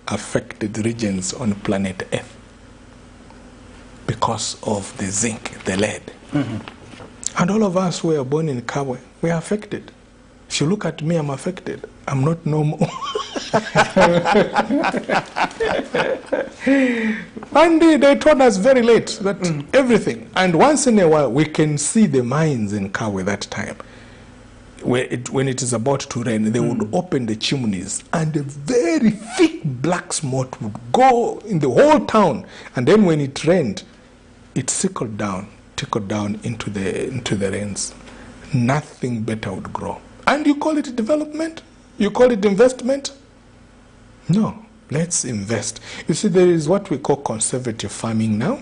affected regions on planet Earth because of the zinc, the lead. And all of us who were born in Kabwe, we are affected. If you look at me, I'm affected. I'm not normal. And they told us very late that everything. And once in a while, we can see the mines in Kabwe that time. When it is about to rain, they would open the chimneys and a very thick black smoke would go in the whole town. And then when it rained, it trickled down into the rains. Nothing better would grow. And you call it development? You call it investment? No, let's invest. You see, there is what we call conservative farming now.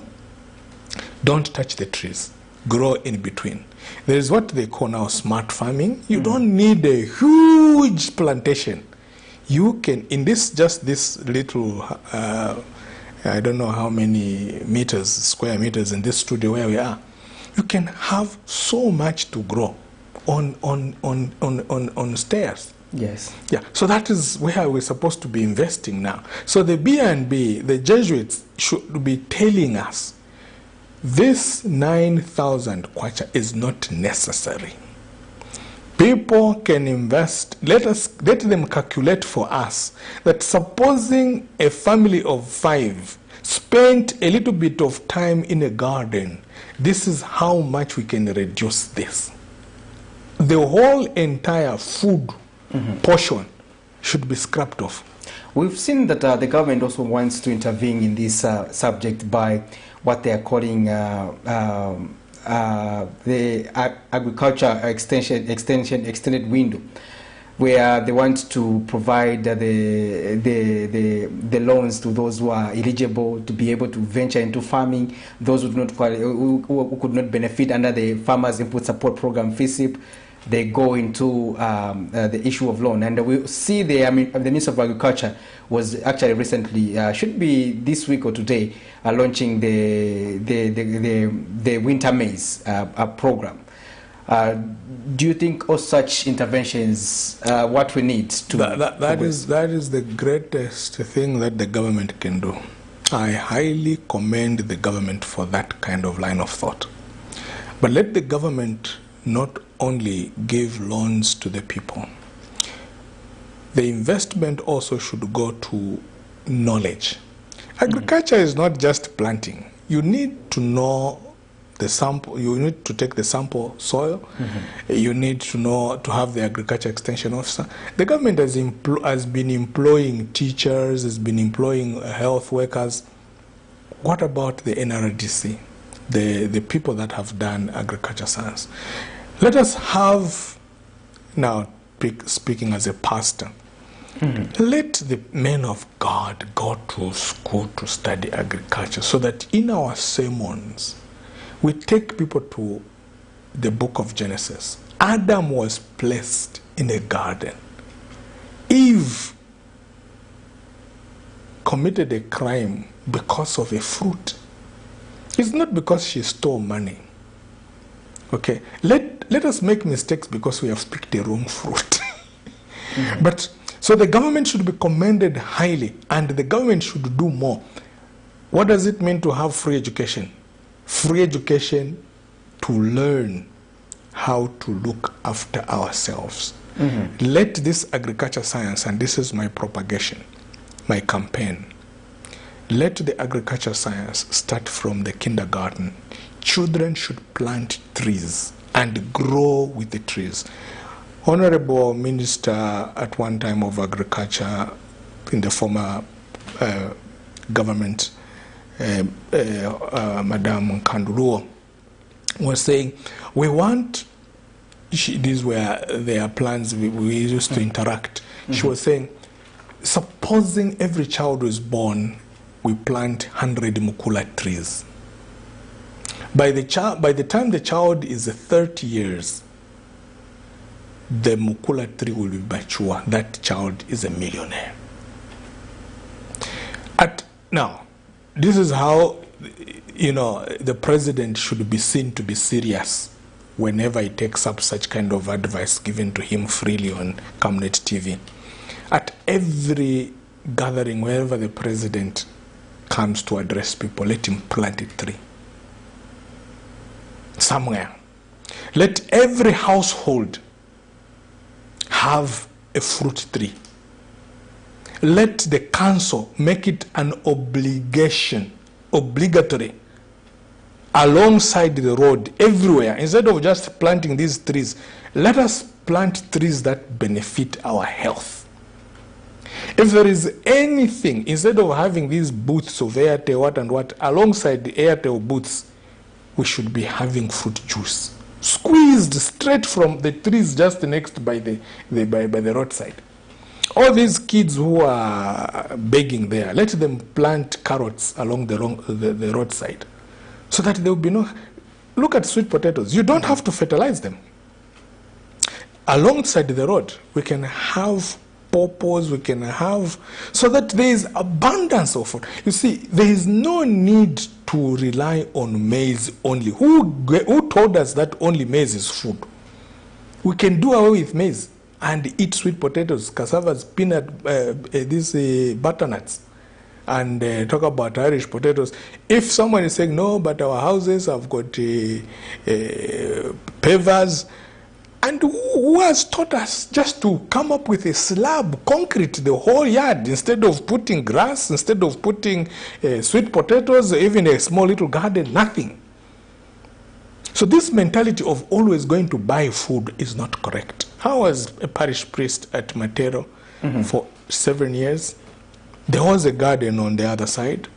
Don't touch the trees. Grow in between. There is what they call now smart farming. You don't need a huge plantation. You can, in this little, I don't know how many meters, square meters in this studio where we are, you can have so much to grow on stairs.
Yes.
Yeah. So that is where we're supposed to be investing now. So the B&B, the Jesuits should be telling us this 9,000 kwacha is not necessary. People can invest. Let them calculate for us that supposing a family of 5 spent a little bit of time in a garden, this is how much we can reduce this. The whole entire food portion should be scrapped off.
We've seen that the government also wants to intervene in this subject by what they are calling the agriculture extended window, where they want to provide the loans to those who are eligible to be able to venture into farming, those who could not benefit under the Farmers Input Support Program, FISIP. They go into the issue of loan, and we see the Minister of Agriculture was actually recently, should be this week or today, launching the winter maize program. Do you think all such interventions what we need to?
That is the greatest thing that the government can do. I highly commend the government for that kind of line of thought. But let the government not only give loans to the people. The investment also should go to knowledge. Agriculture is not just planting. You need to know the sample. You need to take the sample soil. You need to know, to have the agriculture extension officer. The government has been employing teachers, has been employing health workers. What about the NRDC, the people that have done agriculture science? Let us have, now speaking as a pastor, let the men of God go to school to study agriculture so that in our sermons, we take people to the book of Genesis. Adam was placed in a garden. Eve committed a crime because of a fruit. It's not because she stole money. Okay, let us make mistakes because we have picked the wrong fruit. But so the government should be commended highly, and the government should do more. What does it mean to have free education? Free education to learn how to look after ourselves. Let this agriculture science, and this is my propagation, my campaign, let the agriculture science start from the kindergarten. Children should plant trees and grow with the trees. Honorable Minister at one time of Agriculture in the former government, Madam Kanduruo, was saying, we want these were their plans. We used to interact. She was saying, supposing every child was born, we plant 100 mukula trees. By the time the child is 30 years, the mukula tree will be mature. That child is a millionaire. Now, this is how, the president should be seen to be serious whenever he takes up such kind of advice given to him freely on Camnet TV. At every gathering, wherever the president comes to address people, let him plant a tree. Somewhere. Let every household have a fruit tree. Let the council make it an obligatory, alongside the road, everywhere. Instead of just planting these trees, let us plant trees that benefit our health. If there is anything, instead of having these booths of Airtel, what and what, alongside the Airtel booths, we should be having fruit juice, squeezed straight from the trees just next by the roadside. All these kids who are begging there, let them plant carrots along the roadside, so that there will be no... Look at sweet potatoes. You don't have to fertilize them. Alongside the road, we can have pawpaws, we can have... So that there is abundance of food. You see, there is no need to rely on maize only. Who told us that only maize is food? We can do away with maize and eat sweet potatoes, cassavas, peanut, these butternuts, and talk about Irish potatoes. If someone is saying, no, but our houses have got pavers, and who has taught us just to come up with a slab, concrete, the whole yard, instead of putting grass, instead of putting sweet potatoes, even a small little garden, nothing. So this mentality of always going to buy food is not correct. I was a parish priest at Matero for 7 years. There was a garden on the other side,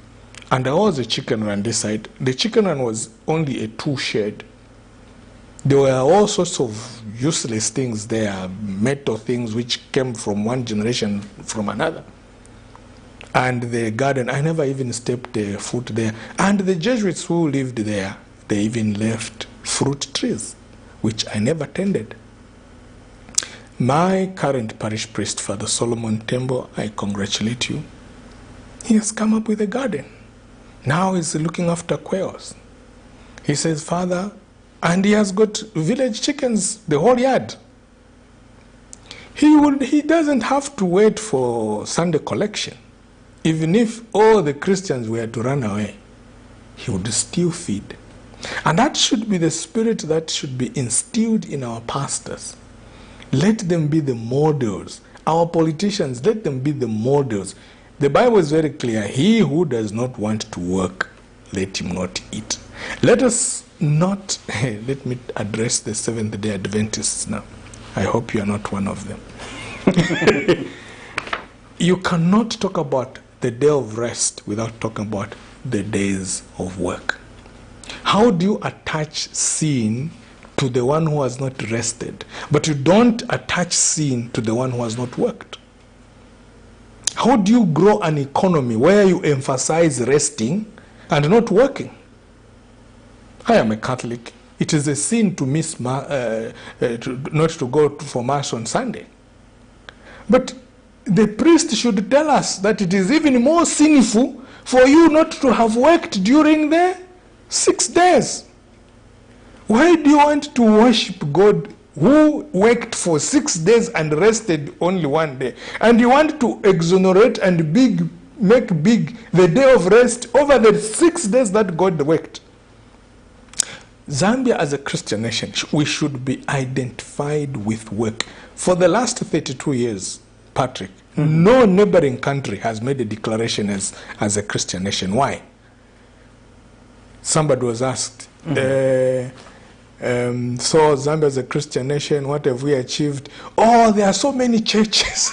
and there was a chicken run this side. The chicken run was only a 2-shed. There were all sorts of useless things there, metal things which came from one generation from another. And the garden, I never even stepped foot there. And the Jesuits who lived there, they even left fruit trees, which I never tended. My current parish priest, Father Solomon Tembo, I congratulate you. He has come up with a garden. Now he's looking after quails. He says, Father, and he has got village chickens, the whole yard. He doesn't have to wait for Sunday collection. Even if all the Christians were to run away, he would still feed. And that should be the spirit that should be instilled in our pastors. Let them be the models. Our politicians, let them be the models. The Bible is very clear. He who does not want to work, let him not eat. Let us not, let me address the Seventh-day Adventists now. I hope you are not one of them. You cannot talk about the day of rest without talking about the days of work. How do you attach sin to the one who has not rested, but you don't attach sin to the one who has not worked? How do you grow an economy where you emphasize resting and not working? I am a Catholic. It is a sin to miss not to go for Mass on Sunday. But the priest should tell us that it is even more sinful for you not to have worked during the 6 days. Why do you want to worship God who worked for 6 days and rested only 1 day? And you want to exonerate and make big the day of rest over the 6 days that God worked. Zambia as a Christian nation, we should be identified with work. For the last 32 years, Patrick, no neighboring country has made a declaration as a Christian nation. Why? Somebody was asked, so Zambia is a Christian nation, what have we achieved? Oh, there are so many churches.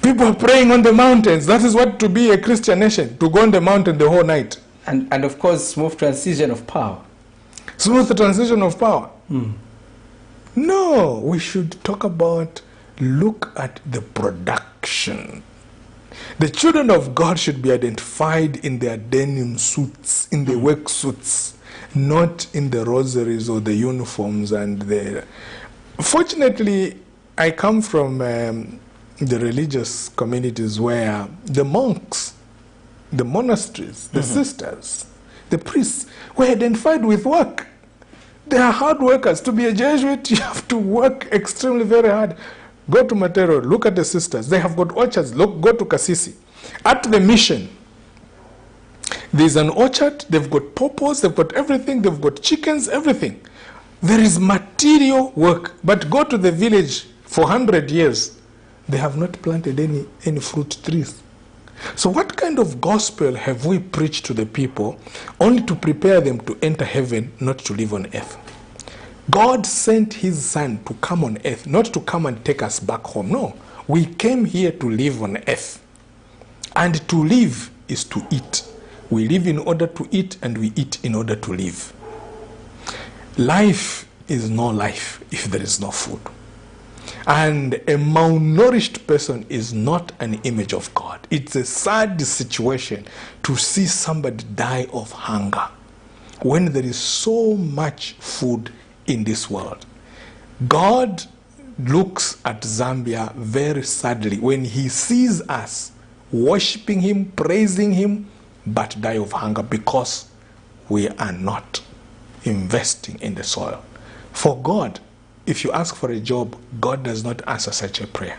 People are praying on the mountains. That is what to be a Christian nation, to go on the mountain the whole night.
And of course, smooth transition of power.
Smooth transition of power. No, we should talk about, look at the production. The children of God should be identified in their denim suits, in the work suits, not in the rosaries or the uniforms and the... Fortunately, I come from the religious communities where the monks, the monasteries, the sisters, the priests were identified with work. They are hard workers. To be a Jesuit, you have to work extremely very hard. Go to Matero, look at the sisters. They have got orchards. Look, go to Kasisi. At the mission, there's an orchard. They've got pawpaws. They've got everything. They've got chickens, everything. There is material work. But go to the village for 100 years. They have not planted any fruit trees. So what kind of gospel have we preached to the people only to prepare them to enter heaven, not to live on earth? God sent his son to come on earth, not to come and take us back home. No, we came here to live on earth. And to live is to eat. We live in order to eat, and we eat in order to live. Life is no life if there is no food. And a malnourished person is not an image of God. It's a sad situation to see somebody die of hunger when there is so much food in this world. God looks at Zambia very sadly when he sees us worshiping him, praising him, but die of hunger because we are not investing in the soil. For God, if you ask for a job, God does not answer such a prayer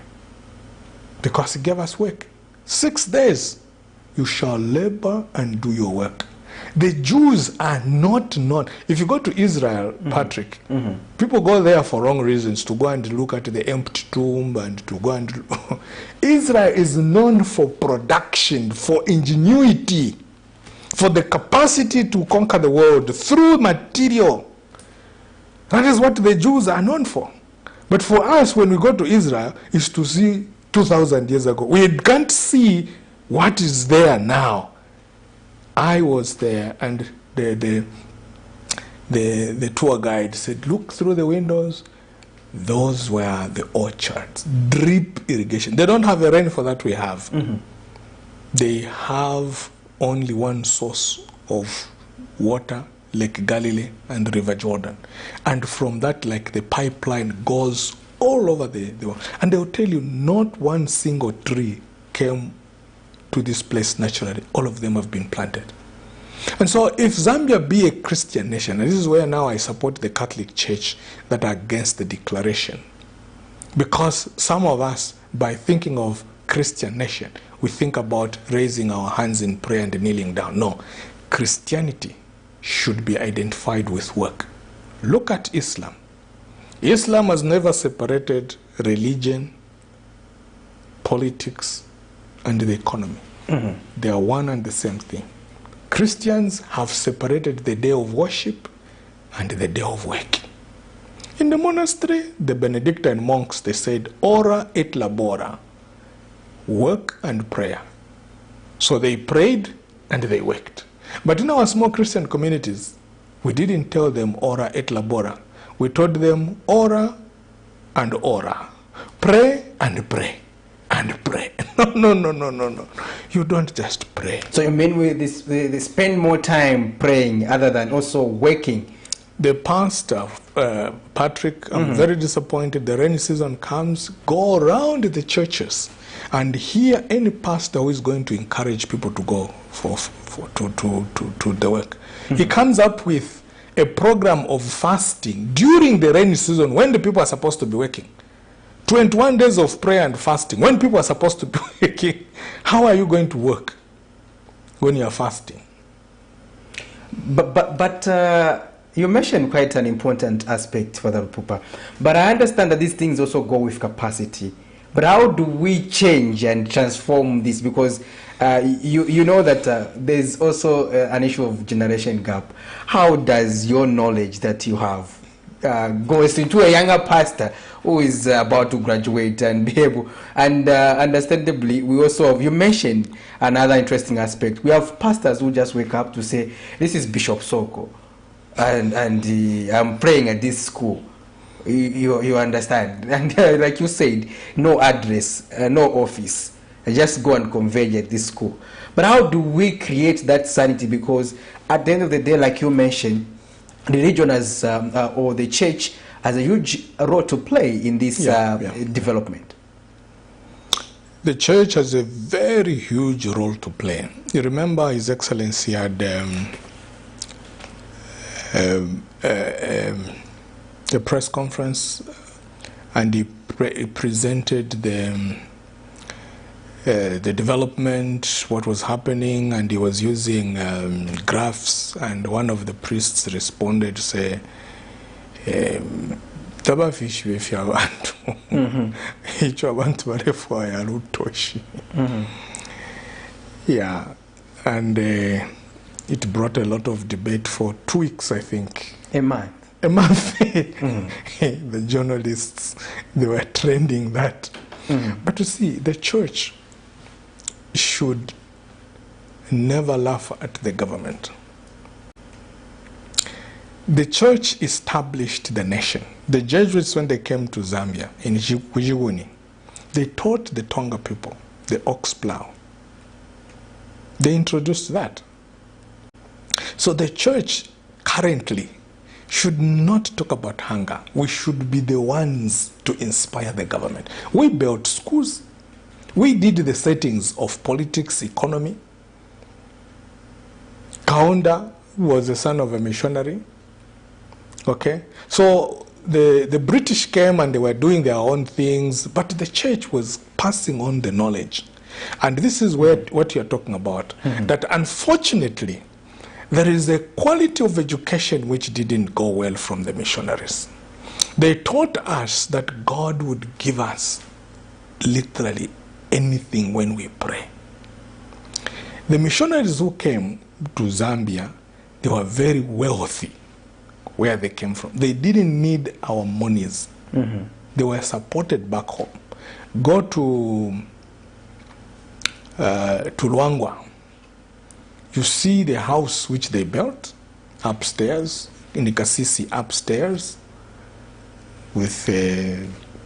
because he gave us work. 6 days, you shall labor and do your work. The Jews are not known. If you go to Israel, Patrick, people go there for wrong reasons, to go and look at the empty tomb and to go and... Israel is known for production, for ingenuity, for the capacity to conquer the world through material. That is what the Jews are known for. But for us, when we go to Israel, is to see 2,000 years ago. We can't see what is there now. I was there, and the tour guide said, look through the windows. Those were the orchards, drip irrigation. They don't have the rainfall that we have. They have only one source of water, Lake Galilee and River Jordan. And from that, like, the pipeline goes all over the world. And they will tell you not one single tree came to this place naturally. All of them have been planted. And so if Zambia be a Christian nation, and this is where now I support the Catholic Church that are against the declaration. Because some of us, by thinking of Christian nation, we think about raising our hands in prayer and kneeling down. No, Christianity should be identified with work. Look at Islam. Islam has never separated religion, politics, and the economy. They are one and the same thing. Christians have separated the day of worship and the day of work. In the monastery, the Benedictine monks, they said, ora et labora, work and prayer. So they prayed and they worked. But in our small Christian communities, we didn't tell them ora et labora. We told them ora and ora. Pray and pray and pray. No. You don't just pray.
So you mean they spend more time praying other than also working?
The pastor, Patrick, I'm very disappointed. The rainy season comes, go around the churches and hear any pastor who is going to encourage people to go to the work. He comes up with a program of fasting during the rainy season when the people are supposed to be working. 21 days of prayer and fasting when people are supposed to be working. How are you going to work when you are fasting?
But you mentioned quite an important aspect for the LUPUPA. But I understand that these things also go with capacity. But how do we change and transform this? Because you know that there's also an issue of generation gap. How does your knowledge that you have goes into a younger pastor who is about to graduate and be able, and understandably, we also have, you mentioned another interesting aspect. We have pastors who just wake up to say, this is Bishop Soko, and I'm praying at this school. You understand? And like you said, no address, no office. Just go and converge at this school. But how do we create that sanity? Because at the end of the day, like you mentioned, the religion has, or the church has a huge role to play in this development.
The church has a very huge role to play. You remember His Excellency had a press conference, and he presented the development, what was happening, and he was using graphs, and one of the priests responded, say, tabafishi befya abantu icho abantu barefuwa ya lutoshi. Yeah, and it brought a lot of debate for 2 weeks, I think.
A month.
The journalists, they were trending that. But you see, the church should never laugh at the government. The church established the nation. The Jesuits, when they came to Zambia, in Kujiguni, they taught the Tonga people the ox plow. They introduced that. So the church currently should not talk about hunger. We should be the ones to inspire the government. We built schools. We did the settings of politics, economy. Kaunda was the son of a missionary. Okay? So the British came and they were doing their own things, but the church was passing on the knowledge. And this is what you're talking about. That unfortunately, there is a quality of education which didn't go well from the missionaries. They taught us that God would give us literally anything when we pray. The missionaries who came to Zambia, they were very wealthy where they came from. They didn't need our monies. They were supported back home. Go to Luangwa. You see the house which they built upstairs, in the Kasisi upstairs, with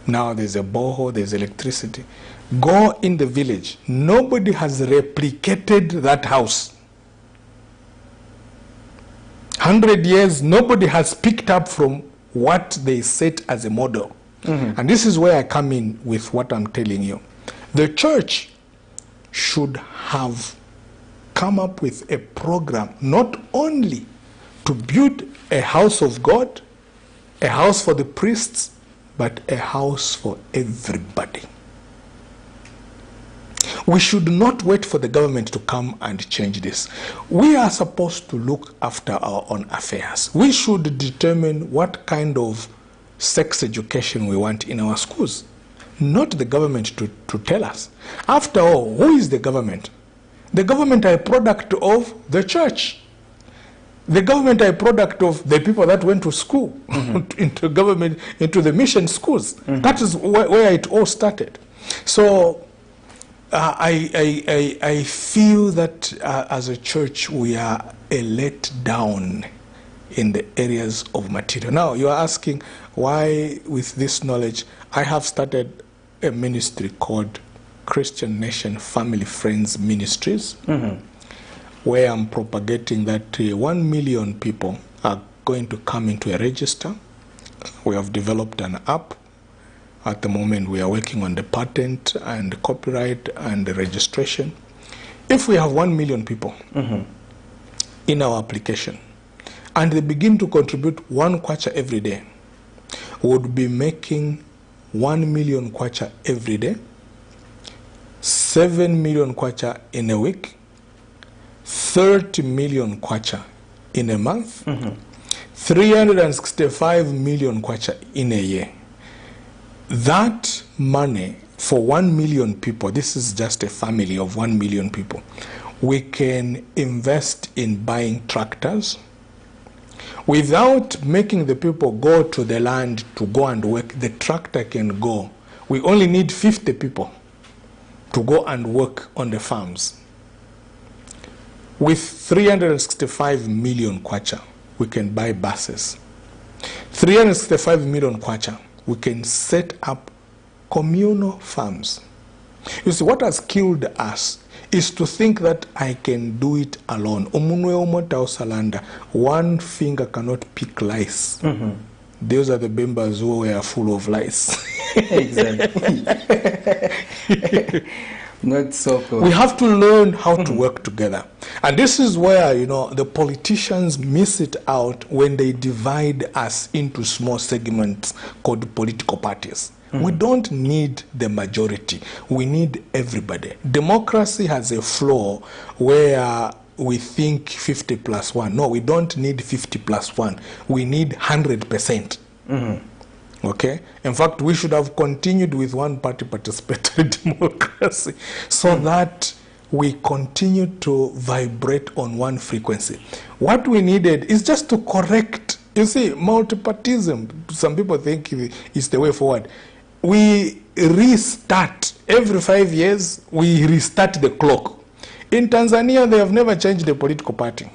now there's a borehole, there's electricity. Go in the village. Nobody has replicated that house. 100 years, nobody has picked up from what they set as a model. And this is where I come in with what I'm telling you. The church should have come up with a program not only to build a house of God, a house for the priests, but a house for everybody. We should not wait for the government to come and change this. We are supposed to look after our own affairs. We should determine what kind of sex education we want in our schools, not the government to tell us. After all, who is the government? The government are a product of the church. The government are a product of the people that went to school, into government, into the mission schools. That is where it all started. So I feel that as a church we are a let down in the areas of material. Now you are asking why with this knowledge I have started a ministry called Christian Nation Family Friends Ministries, where I'm propagating that 1 million people are going to come into a register. We have developed an app. At the moment, we are working on the patent and the copyright and the registration. If we have 1 million people in our application, and they begin to contribute 1 kwacha every day, we would be making 1 million kwacha every day, 7 million kwacha in a week, 30 million kwacha in a month, 365 million kwacha in a year. That money for 1 million people, this is just a family of 1 million people, we can invest in buying tractors, Without making the people go to the land to go and work, the tractor can go. We only need 50 people to go and work on the farms. With 365 million kwacha, we can buy buses. 365 million kwacha, we can set up communal farms. You see, what has killed us is to think that I can do it alone. One finger cannot pick lice. Those are the Bembas who were full of lice.
Exactly. Not so cool.
We have to learn how to work together. And this is where, you know, the politicians miss it out when they divide us into small segments called political parties. We don't need the majority. We need everybody. Democracy has a flaw where we think 50 plus 1. No, we don't need 50 plus 1. We need 100%. Okay? In fact, we should have continued with one-party participatory democracy so that we continue to vibrate on one frequency. What we needed is just to correct. You see, multipartism, some people think is the way forward. We restart. Every 5 years, we restart the clock. In Tanzania, they have never changed the political party.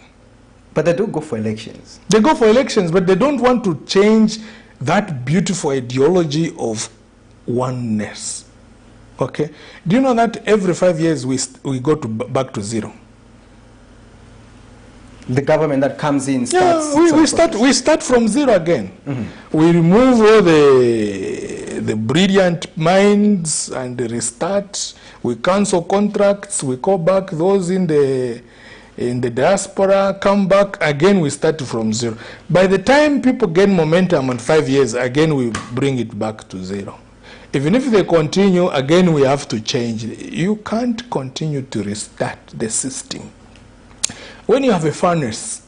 But they do go for elections.
They go for elections, but they don't want to change that beautiful ideology of oneness. Okay? Do you know that every 5 years we go back to zero?
The government that comes in starts...
Yeah, we start from zero again. We remove all the brilliant minds and restart. We cancel contracts. We call back those in the diaspora, come back, again we start from zero. By the time people gain momentum on 5 years, again we bring it back to zero. Even if they continue, again we have to change. You can't continue to restart the system. When you have a furnace,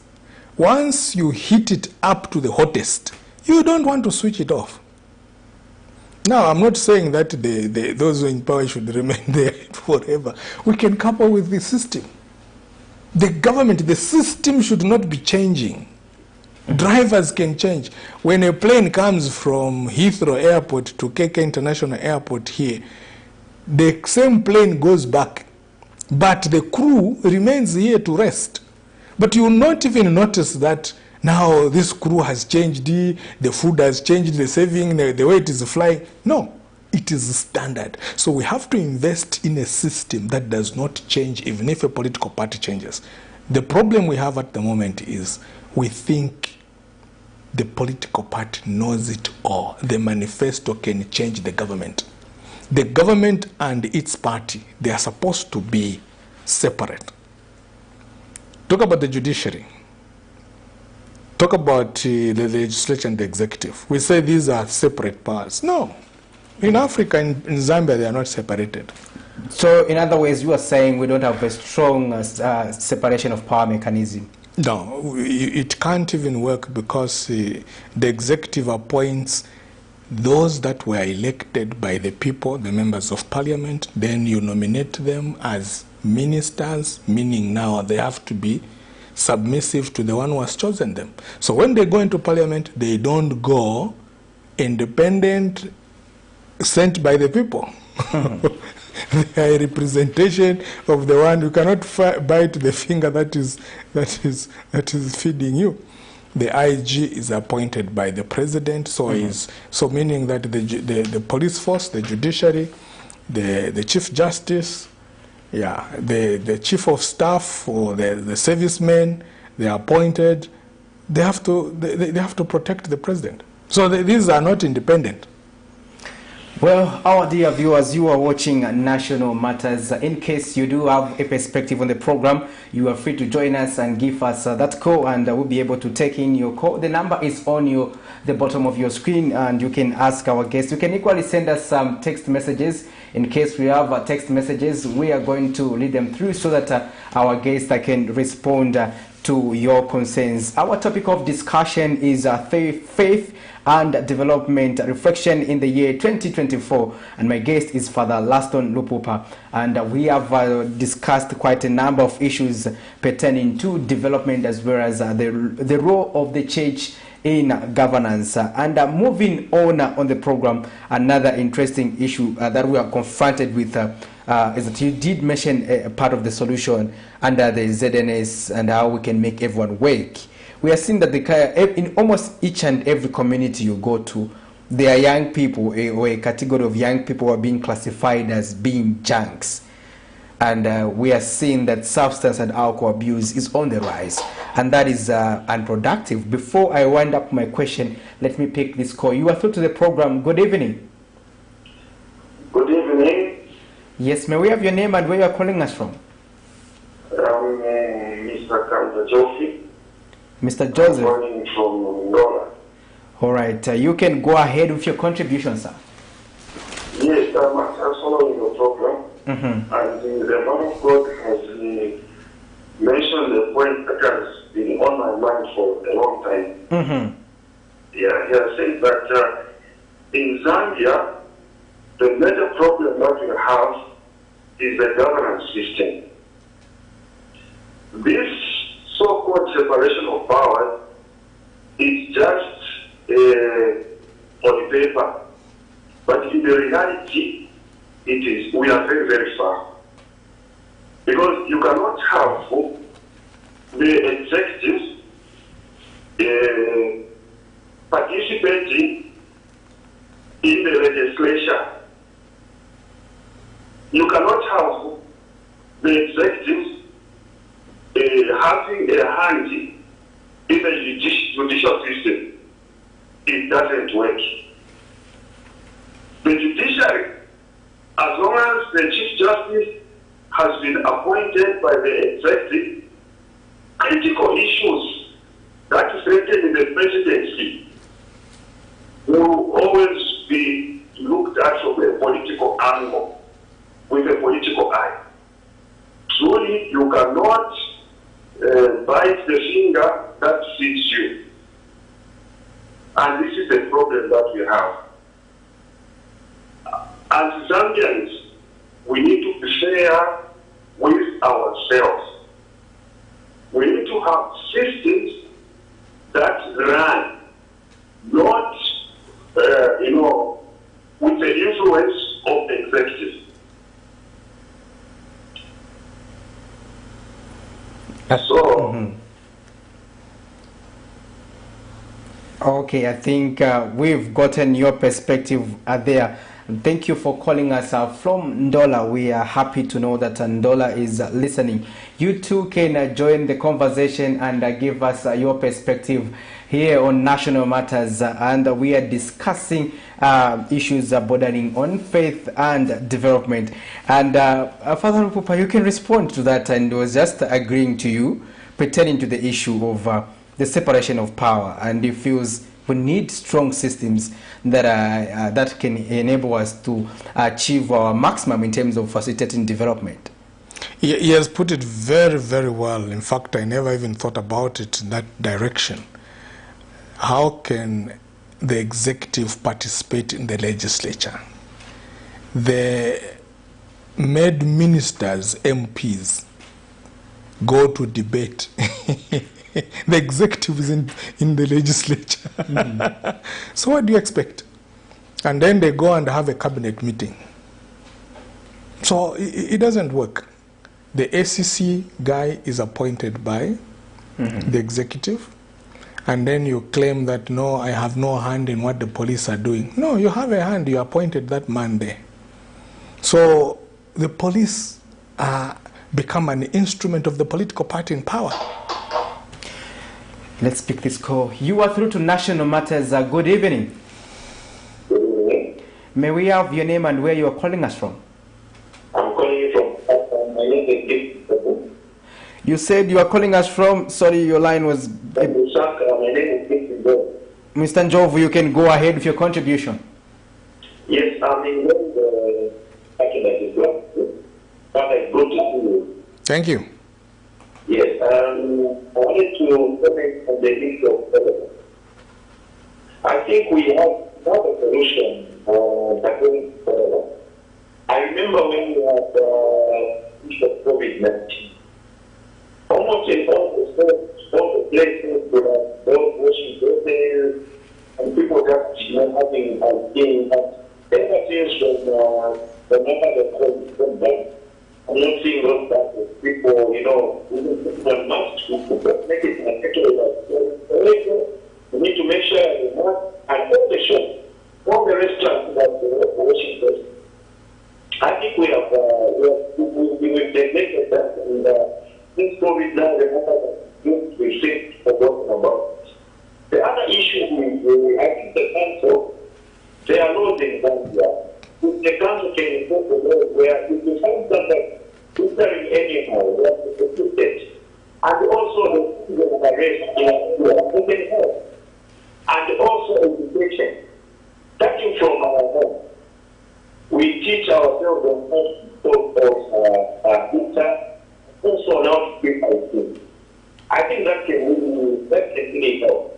once you heat it up to the hottest, you don't want to switch it off. Now, I'm not saying that those who are in power should remain there forever. We can couple with the system. The government, the system should not be changing. Drivers can change. When a plane comes from Heathrow Airport to KK International Airport here, the same plane goes back, but the crew remains here to rest. But you will not even notice that now this crew has changed, the food has changed, the saving, the way it is flying. No, it is standard. So we have to invest in a system that does not change even if a political party changes. The problem we have at the moment is we think the political party knows it all. The manifesto can change the government. The government and its party, they are supposed to be separate. Talk about the judiciary. Talk about the legislature and the executive. We say these are separate powers. No. In Africa, in Zambia, they are not separated.
So, in other ways, you are saying we don't have a strong separation of power mechanism?
No, it can't even work because the executive appoints those that were elected by the people, the members of parliament. Then you nominate them as ministers, meaning now they have to be submissive to the one who has chosen them. So when they go into parliament, they don't go independent, sent by the people. They are a representation of the one. You cannot bite the finger that is feeding you. The IG is appointed by the president, so meaning that the police force, the judiciary, the chief justice, the chief of staff or the servicemen, they are appointed. They have to protect the president. So these are not independent.
Well, our dear viewers, you are watching National Matters. In case you do have a perspective on the program, you are free to join us and give us that call, and we'll be able to take in your call. The number is on the bottom of your screen, and you can ask our guests. You can equally send us some text messages In case we have text messages, we are going to read them through so that our guests can respond to your concerns. Our topic of discussion is faith and development reflection in the year 2024, and my guest is Father LASTONE LUPUPA, and we have discussed quite a number of issues pertaining to development as well as the role of the church in governance. And moving on the program, another interesting issue that we are confronted with is that you did mention a part of the solution under the ZNS and how we can make everyone work. We are seeing that in almost each and every community you go to, there are young people, or a category of young people who are being classified as being junks. And we are seeing that substance and alcohol abuse is on the rise, and that is unproductive. Before I wind up my question, let me pick this call. You are through to the program. Good evening.
Good evening.
Yes, may we have your name and where you are calling us from?
Mr. Joseph.
Mr. Joseph.
I'm calling from Angola.
All right, you can go ahead with your contribution, sir.
Yes, I'm following your program. And the man of God has mentioned a point that has been on my mind for a long time. Yeah, he has said that in Zambia, the major problem that we have is the governance system. This so-called separation of powers is just on paper, but in the reality, we are very, very far. Because you cannot have the executives participating in the legislature. You cannot have the executives having a hand in the judicial system. It doesn't work. The judiciary, as long as the Chief Justice has been appointed by the executive, critical issues that is written in the presidency will always be looked at from a political angle, with a political eye. Truly, you cannot bite the finger that feeds you. And this is the problem that we have. As Zambians, we need to be fair with ourselves. We need to have systems that run, not, with the influence of the executive. So,
okay, I think we've gotten your perspective there. Thank you for calling us from Ndola. We are happy to know that Ndola is listening. You too can join the conversation and give us your perspective here on National Matters. And we are discussing issues bordering on faith and development. And Father LUPUPA, you can respond to that. And was just agreeing to you pertaining to the issue of the separation of power. And he feels we need strong systems that that can enable us to achieve our maximum in terms of facilitating development.
He has put it very, very well. In fact, I never even thought about it in that direction. How can the executive participate in the legislature? They made ministers, MPs, go to debate. The executive is in the legislature. So what do you expect? And then they go and have a cabinet meeting. So it doesn't work. The ACC guy is appointed by the executive, and then you claim that, no, I have no hand in what the police are doing. No, you have a hand. You appointed that man there. So the police become an instrument of the political party in power.
Let's pick this call. You are through to National Matters. Good evening.
good evening.
May we have your name and where you are calling us from?
I'm calling you from my name is.
You said you are calling us from, sorry, your line was...
My name is
Mr. Njovu, you can go ahead with your contribution.
Yes, I'm enjoying the Good to see you.
Thank you.
Yes, I wanted to comment on the issue of government. I think we have not a solution against government. I remember when we had the issue of COVID-19. Almost in all the places there are those washing dresses and people just having things. Ever since when the COVID came down, I'm not seeing those types of people, even people that must make it mandatory. We need to make sure we have, and all the shops, all the restaurants that the washing dresses. I think we have neglected that, and since COVID now, the number of we think forgotten about. The other issue is, I think the council, there are laws in Zambia. If the council can improve the laws where if you find somebody entering anyhow, they have to protect it. And also the citizen of arrest in open health. And also education. Starting from our home. We teach ourselves on how to talk data, also now to keep IT. I think that can really help.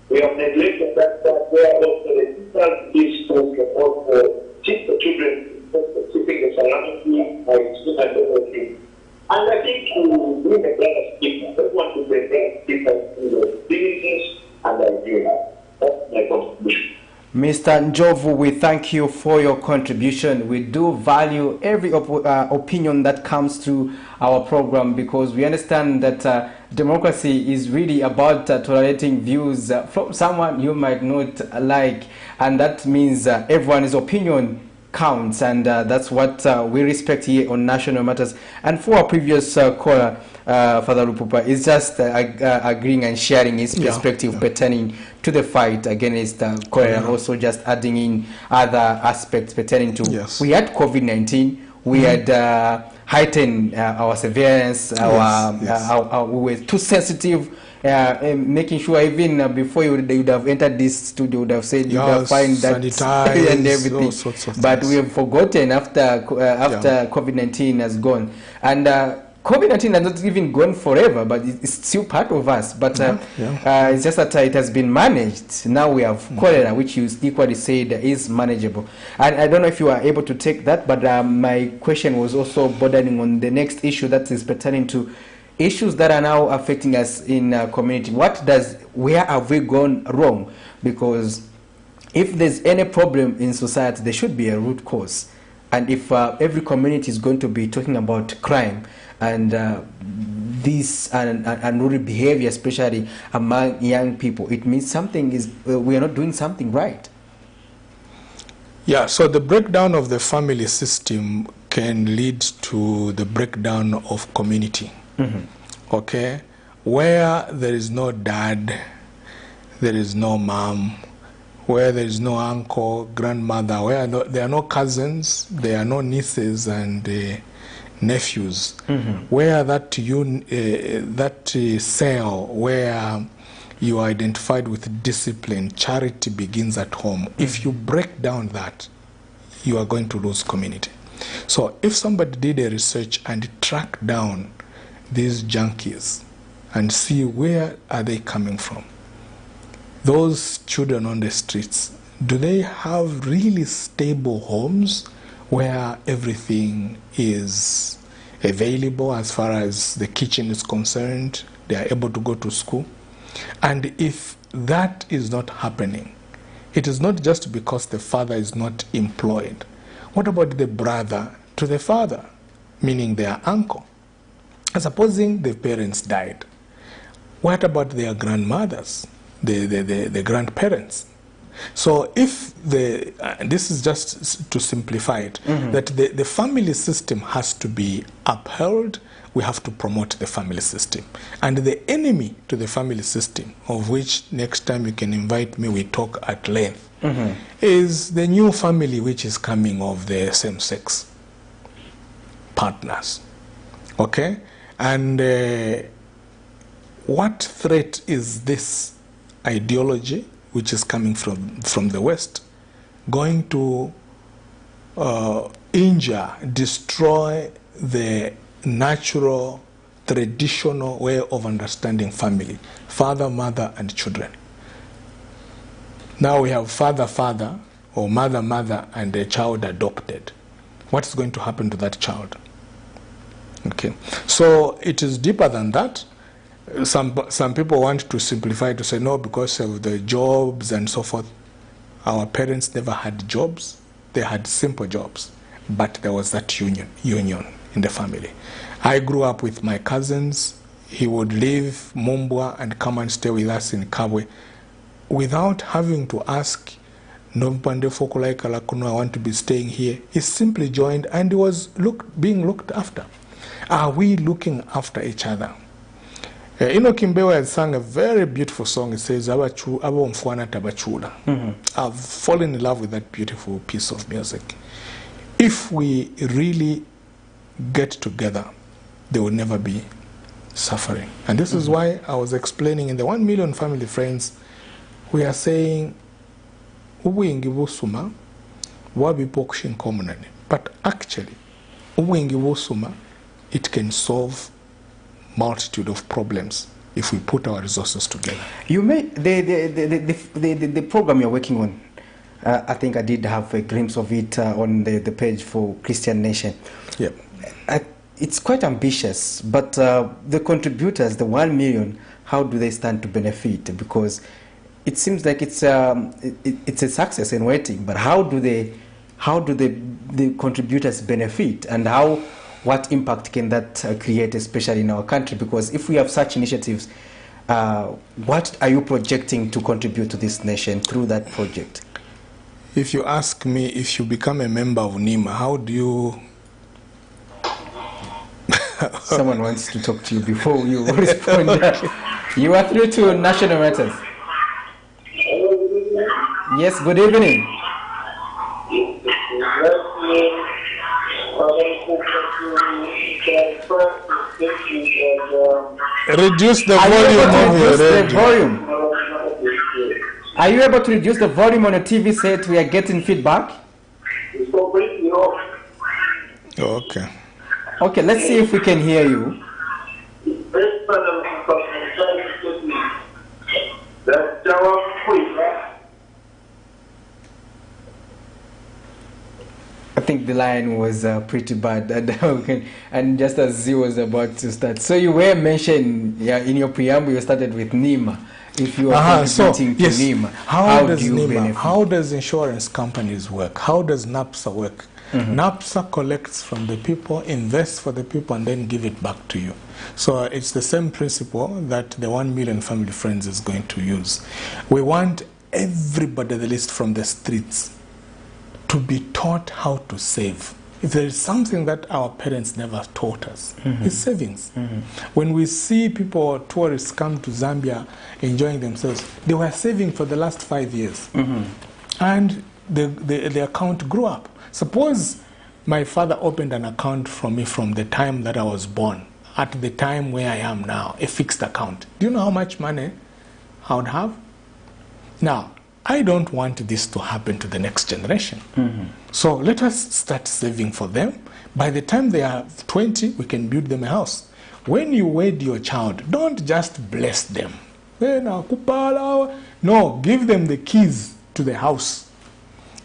We have neglected that part where also the teachers teach schools can also teach the children specific surrounding hygiene and everything. And I think to bring a better people, everyone to bring better people to the business and idea. That's my contribution.
Mr. Njovu, we thank you for your contribution. We do value every opinion that comes through our program because we understand that democracy is really about tolerating views from someone you might not like, and that means everyone's opinion counts, and that's what we respect here on National Matters. And for our previous caller, Father LUPUPA is just agreeing and sharing his perspective pertaining to the fight against cholera, also just adding in other aspects pertaining to, we had COVID-19, we had heightened our surveillance, we were too sensitive, making sure even before you would have entered this studio, would have said you would have find that and everything. But we have forgotten after COVID-19 has gone. And COVID-19 has not even gone forever, but it's still part of us. But it's just that it has been managed. Now we have cholera, which you equally said is manageable. And I don't know if you are able to take that, but my question was also bordering on the next issue that is pertaining to issues that are now affecting us in community. Where have we gone wrong? Because if there's any problem in society, there should be a root cause. And if every community is going to be talking about crime and this unruly behavior, especially among young people, it means something is we are not doing something right.
Yeah, so the breakdown of the family system can lead to the breakdown of community. Okay, where there is no dad, there is no mom, where there is no uncle, grandmother, where there are no cousins, there are no nieces and nephews, where that cell where you are identified with discipline, charity begins at home. If you break down that, you are going to lose community. So if somebody did a research and tracked down these junkies and see where are they coming from, those children on the streets, do they have really stable homes where everything is available as far as the kitchen is concerned, they are able to go to school? And if that is not happening, it is not just because the father is not employed. What about the brother to the father, meaning their uncle? Supposing the parents died, what about their grandmothers, the grandparents? So if this is just to simplify it, that the family system has to be upheld, we have to promote the family system. And the enemy to the family system, of which next time you can invite me, we talk at length, is the new family which is coming of the same-sex partners. Okay? And what threat is this ideology, which is coming from the West, going to injure, destroy the natural, traditional way of understanding family. Father, mother, and children. Now we have father, father, or mother, mother, and a child adopted. What's going to happen to that child? Okay, so it is deeper than that. Some people want to simplify to say, no, because of the jobs and so forth. Our parents never had jobs. They had simple jobs. But there was that union in the family. I grew up with my cousins. He would leave Mumbwa and come and stay with us in Kabwe without having to ask, Nompande Fokulaikala Kuno, I want to be staying here. He simply joined and he was being looked after. Are we looking after each other? Ino Kimbewa has sung a very beautiful song. It says, I've fallen in love with that beautiful piece of music. If we really get together, there will never be suffering. And this is why I was explaining in the 1 million family friends, we are saying, but actually, it can solve multitude of problems if we put our resources together. You may the program you're working on. I think I did have a glimpse of it on the page for Christian Nation. Yep. It's quite ambitious, but the contributors, the 1 million, how do they stand to benefit? Because it seems like it's a success in waiting, but how do the contributors benefit, and what impact can that create, especially in our country? Because if we have such initiatives, what are you projecting to contribute to this nation through that project? If you ask me, if you become a member of NEMA, how do you... Someone wants to talk to you before you respond. You are through to National Matters. Yes, good evening. Reduce the volume. Are you able to reduce the volume on your TV set? We are getting feedback. Okay. Okay, let's see if we can hear you. I think the line was pretty bad, and just as he was about to start. So you were mentioning, in your preamble, you started with NEMA. If you are contributing to NEMA, how do you benefit? How does insurance companies work? How does NAPSA work? NAPSA collects from the people, invests for the people, and then give it back to you. So it's the same principle that the 1 million family friends is going to use. We want everybody, at least from the streets, to be taught how to save. If there is something that our parents never taught us, it's savings. When we see people, tourists, come to Zambia enjoying themselves, they were saving for the last 5 years. And the account grew up. Suppose my father opened an account for me from the time that I was born, at the time where I am now, a fixed account. Do you know how much money I would have? Now, I don't want this to happen to the next generation. So let us start saving for them. By the time they are 20, we can build them a house. When you wed your child, don't just bless them. No, give them the keys to the house.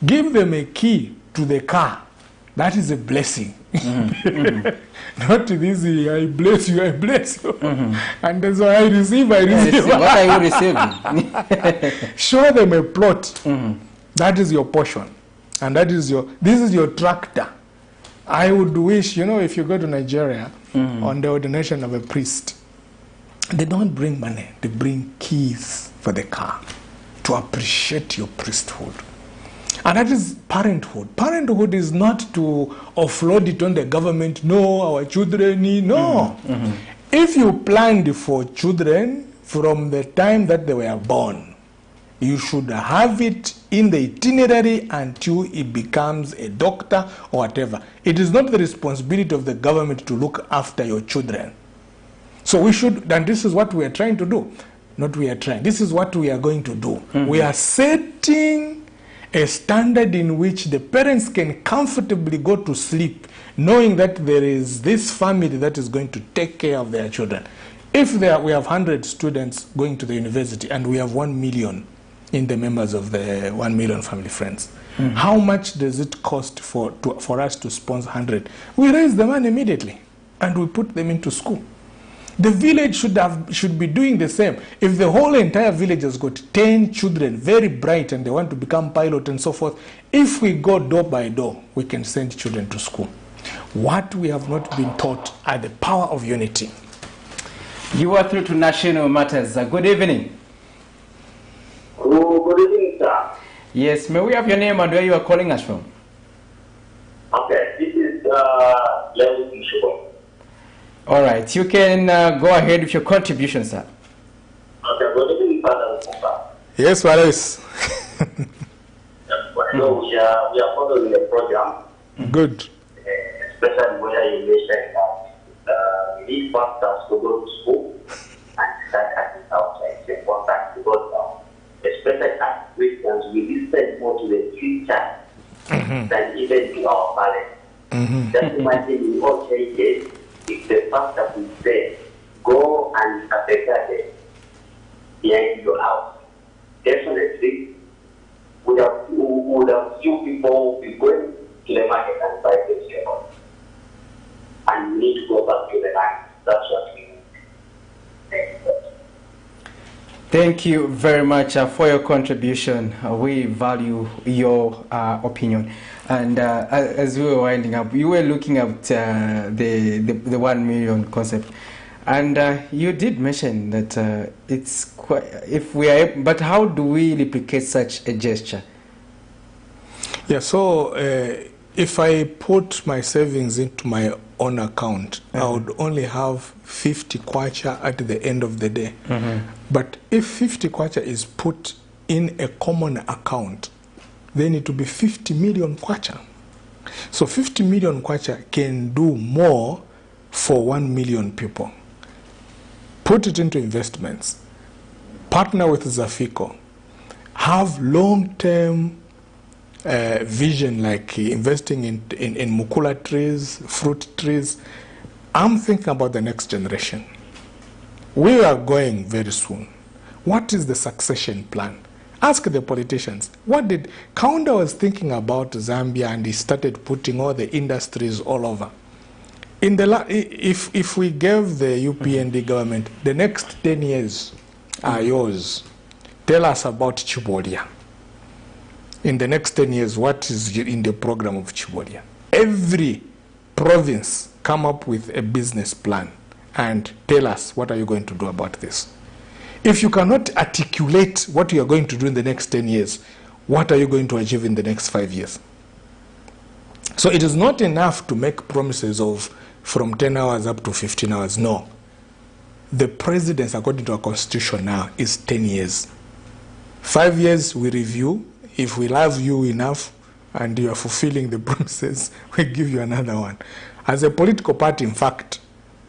Give them a key to the car. That is a blessing. Not this, I bless you, I bless you. And so I receive. What are you receiving? Show them a plot. That is your portion. And this is your tractor. I would wish, if you go to Nigeria, on the ordination of a priest, they don't bring money, they bring keys for the car to appreciate your priesthood. And that is parenthood. Parenthood is not to offload it on the government. No, our children need. No. If you planned for children from the time that they were born, you should have it in the itinerary until it becomes a doctor or whatever. It is not the responsibility of the government to look after your children. So we should, and this is what we are trying to do. Not we are trying. This is what we are going to do. We are setting a standard in which the parents can comfortably go to sleep knowing that there is this family that is going to take care of their children. If we have 100 students going to the university and we have 1 million in the members of the 1 million family friends, how much does it cost for us to sponsor 100? We raise the money immediately and we put them into school. The village should be doing the same. If the whole entire village has got 10 children, very bright, and they want to become pilot and so forth, if we go door by door, we can send children to school. What we have not been taught are the power of unity.
You are through to National Matters. Good evening.
Good evening, sir.
Yes, may we have your name and where you are calling us from?
Okay, this is Lewis Mshubo.
All right, you can go ahead with your contribution, sir.
Okay, good evening, Father.
Yes, Wallace.
So we are following the program.
Good.
Especially where you mentioned that we need pastors to go to school and start acting outside. It's important to go down. Especially as Christians, we listen more to the future than even to our parents. Just imagine in all cases, if the pastor would say, go and have a garden behind your house, definitely would have few people be going to the market and buy vegetables. And we need to go back to the land. That's what we need.
Thank you very much for your contribution. We value your opinion. And as we were winding up, you were looking at the 1 million concept. And you did mention that it's quite, if we are, but how do we replicate such a gesture?
Yeah, so if I put my savings into my own account, I would only have 50 kwacha at the end of the day. But if 50 kwacha is put in a common account, then it will be 50 million kwacha. So 50 million kwacha can do more for 1 million people. Put it into investments. Partner with Zafiko. Have long-term vision, like investing in mukula trees, fruit trees. I'm thinking about the next generation. We are going very soon. What is the succession plan? Ask the politicians. What did Kaunda was thinking about Zambia, and he started putting all the industries all over. In the if we gave the UPND government the next 10 years are yours, tell us about Chibolia. In the next 10 years, what is in the program of Chibolia? Every province come up with a business plan and tell us what are you going to do about this. If you cannot articulate what you are going to do in the next 10 years, what are you going to achieve in the next 5 years? So it is not enough to make promises of from 10 hours up to 15 hours. No. The president's, according to our constitution now, is 10 years. 5 years we review. If we love you enough and you are fulfilling the promises, we give you another one. As a political party, in fact,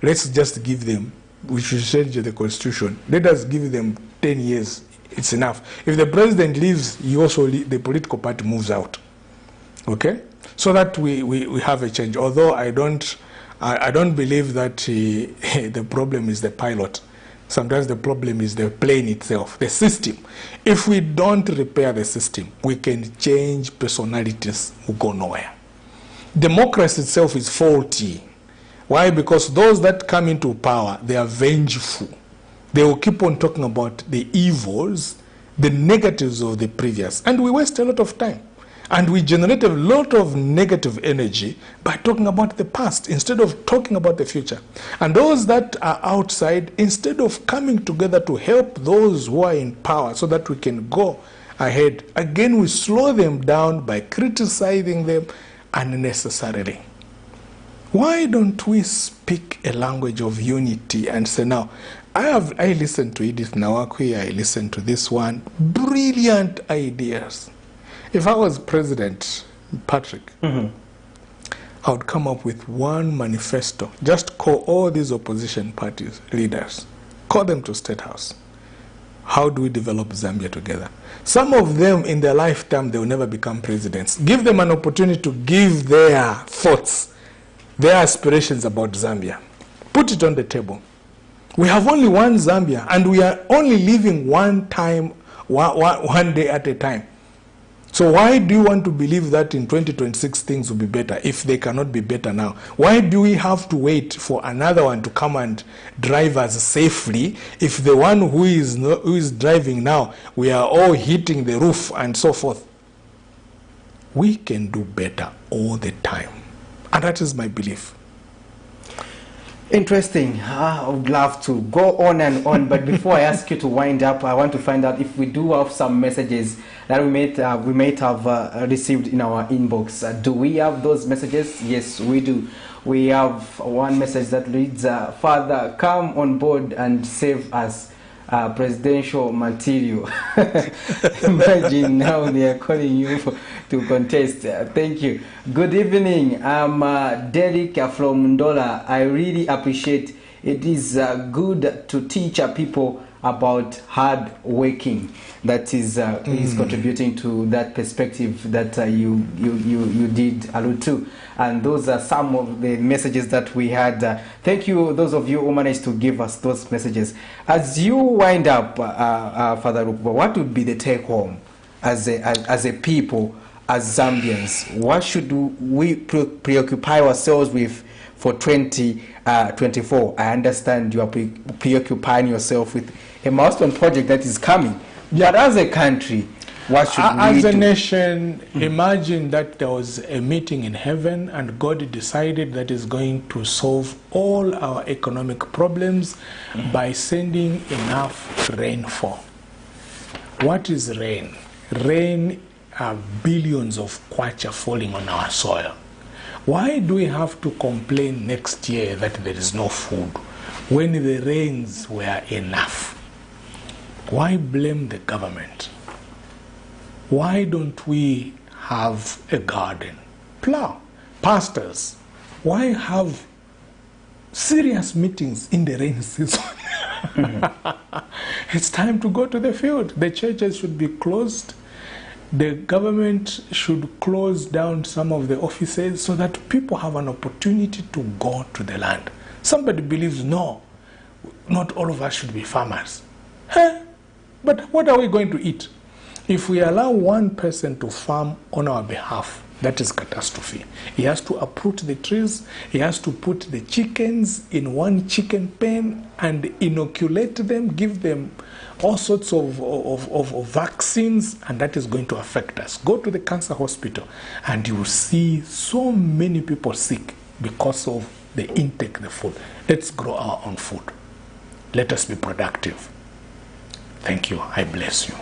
let's just give them, we should change the constitution. Let us give them 10 years. It's enough. If the president leaves, the political party moves out. Okay? So that we have a change. Although I don't believe that the problem is the pilot. Sometimes the problem is the plane itself, the system. If we don't repair the system, we can change personalities who go nowhere. Democracy itself is faulty. Why? Because those that come into power, they are vengeful. They will keep on talking about the evils, the negatives of the previous. And we waste a lot of time. And we generate a lot of negative energy by talking about the past instead of talking about the future. And those that are outside, instead of coming together to help those who are in power so that we can go ahead, again we slow them down by criticizing them unnecessarily. Why don't we speak a language of unity and say, now, I listened to Edith Nawakwi, I listened to this one, brilliant ideas. If I was President Patrick, I would come up with one manifesto. Just call all these opposition parties leaders, call them to State House. How do we develop Zambia together? Some of them in their lifetime, they will never become presidents. Give them an opportunity to give their thoughts, their aspirations about Zambia. Put it on the table. We have only one Zambia, and we are only living one day at a time. So why do you want to believe that in 2026 things will be better if they cannot be better now? Why do we have to wait for another one to come and drive us safely if the one who is driving now, we are all hitting the roof and so forth? We can do better all the time. And that is my belief.
Interesting. I would love to go on and on, but before I ask you to wind up, I want to find out if we do have some messages that we might have received in our inbox. Do we have those messages? Yes, we do. We have one message that reads, Father, come on board and save us. Presidential material. Imagine now they are calling you to contest. Thank you. Good evening. I'm Derek from Ndola. I really appreciate it. Is good to teach people about hard working. That is contributing to that perspective that you did allude to. And those are some of the messages that we had. Thank you, those of you who managed to give us those messages. As you wind up, Father LUPUPA, what would be the take home as a people, as Zambians? What should we preoccupy ourselves with for 2024? I understand you are preoccupying yourself with a milestone project that is coming. But as a country, what should we do?
As a nation, imagine that there was a meeting in heaven and God decided that is going to solve all our economic problems by sending enough rainfall. What is rain? Rain are billions of kwacha falling on our soil. Why do we have to complain next year that there is no food when the rains were enough? Why blame the government? Why don't we have a garden? Plow. Pastors, why have serious meetings in the rainy season? It's time to go to the field. The churches should be closed. The government should close down some of the offices so that people have an opportunity to go to the land. Somebody believes, no, not all of us should be farmers. But what are we going to eat? If we allow one person to farm on our behalf, that is catastrophe. He has to uproot the trees, he has to put the chickens in one chicken pen and inoculate them, give them all sorts of vaccines, and that is going to affect us. Go to the cancer hospital and you will see so many people sick because of the intake of the food. Let's grow our own food. Let us be productive. Thank you. I bless you.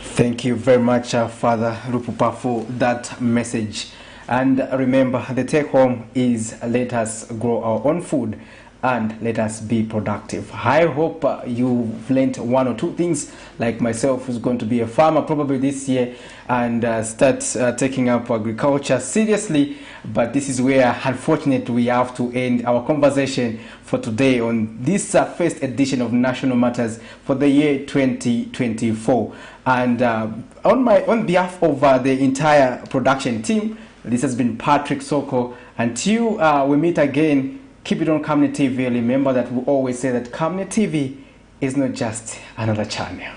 Thank you very much, Father LUPUPA, for that message. And remember, the take home is let us grow our own food and let us be productive. I hope you've learned one or two things, like myself, who's going to be a farmer probably this year and start taking up agriculture seriously. But this is where, unfortunately, we have to end our conversation for today on this first edition of National Matters for the year 2024. And on behalf of the entire production team, this has been Patrick Soko. Until we meet again, keep it on Community TV. Remember that we always say that Community TV is not just another channel.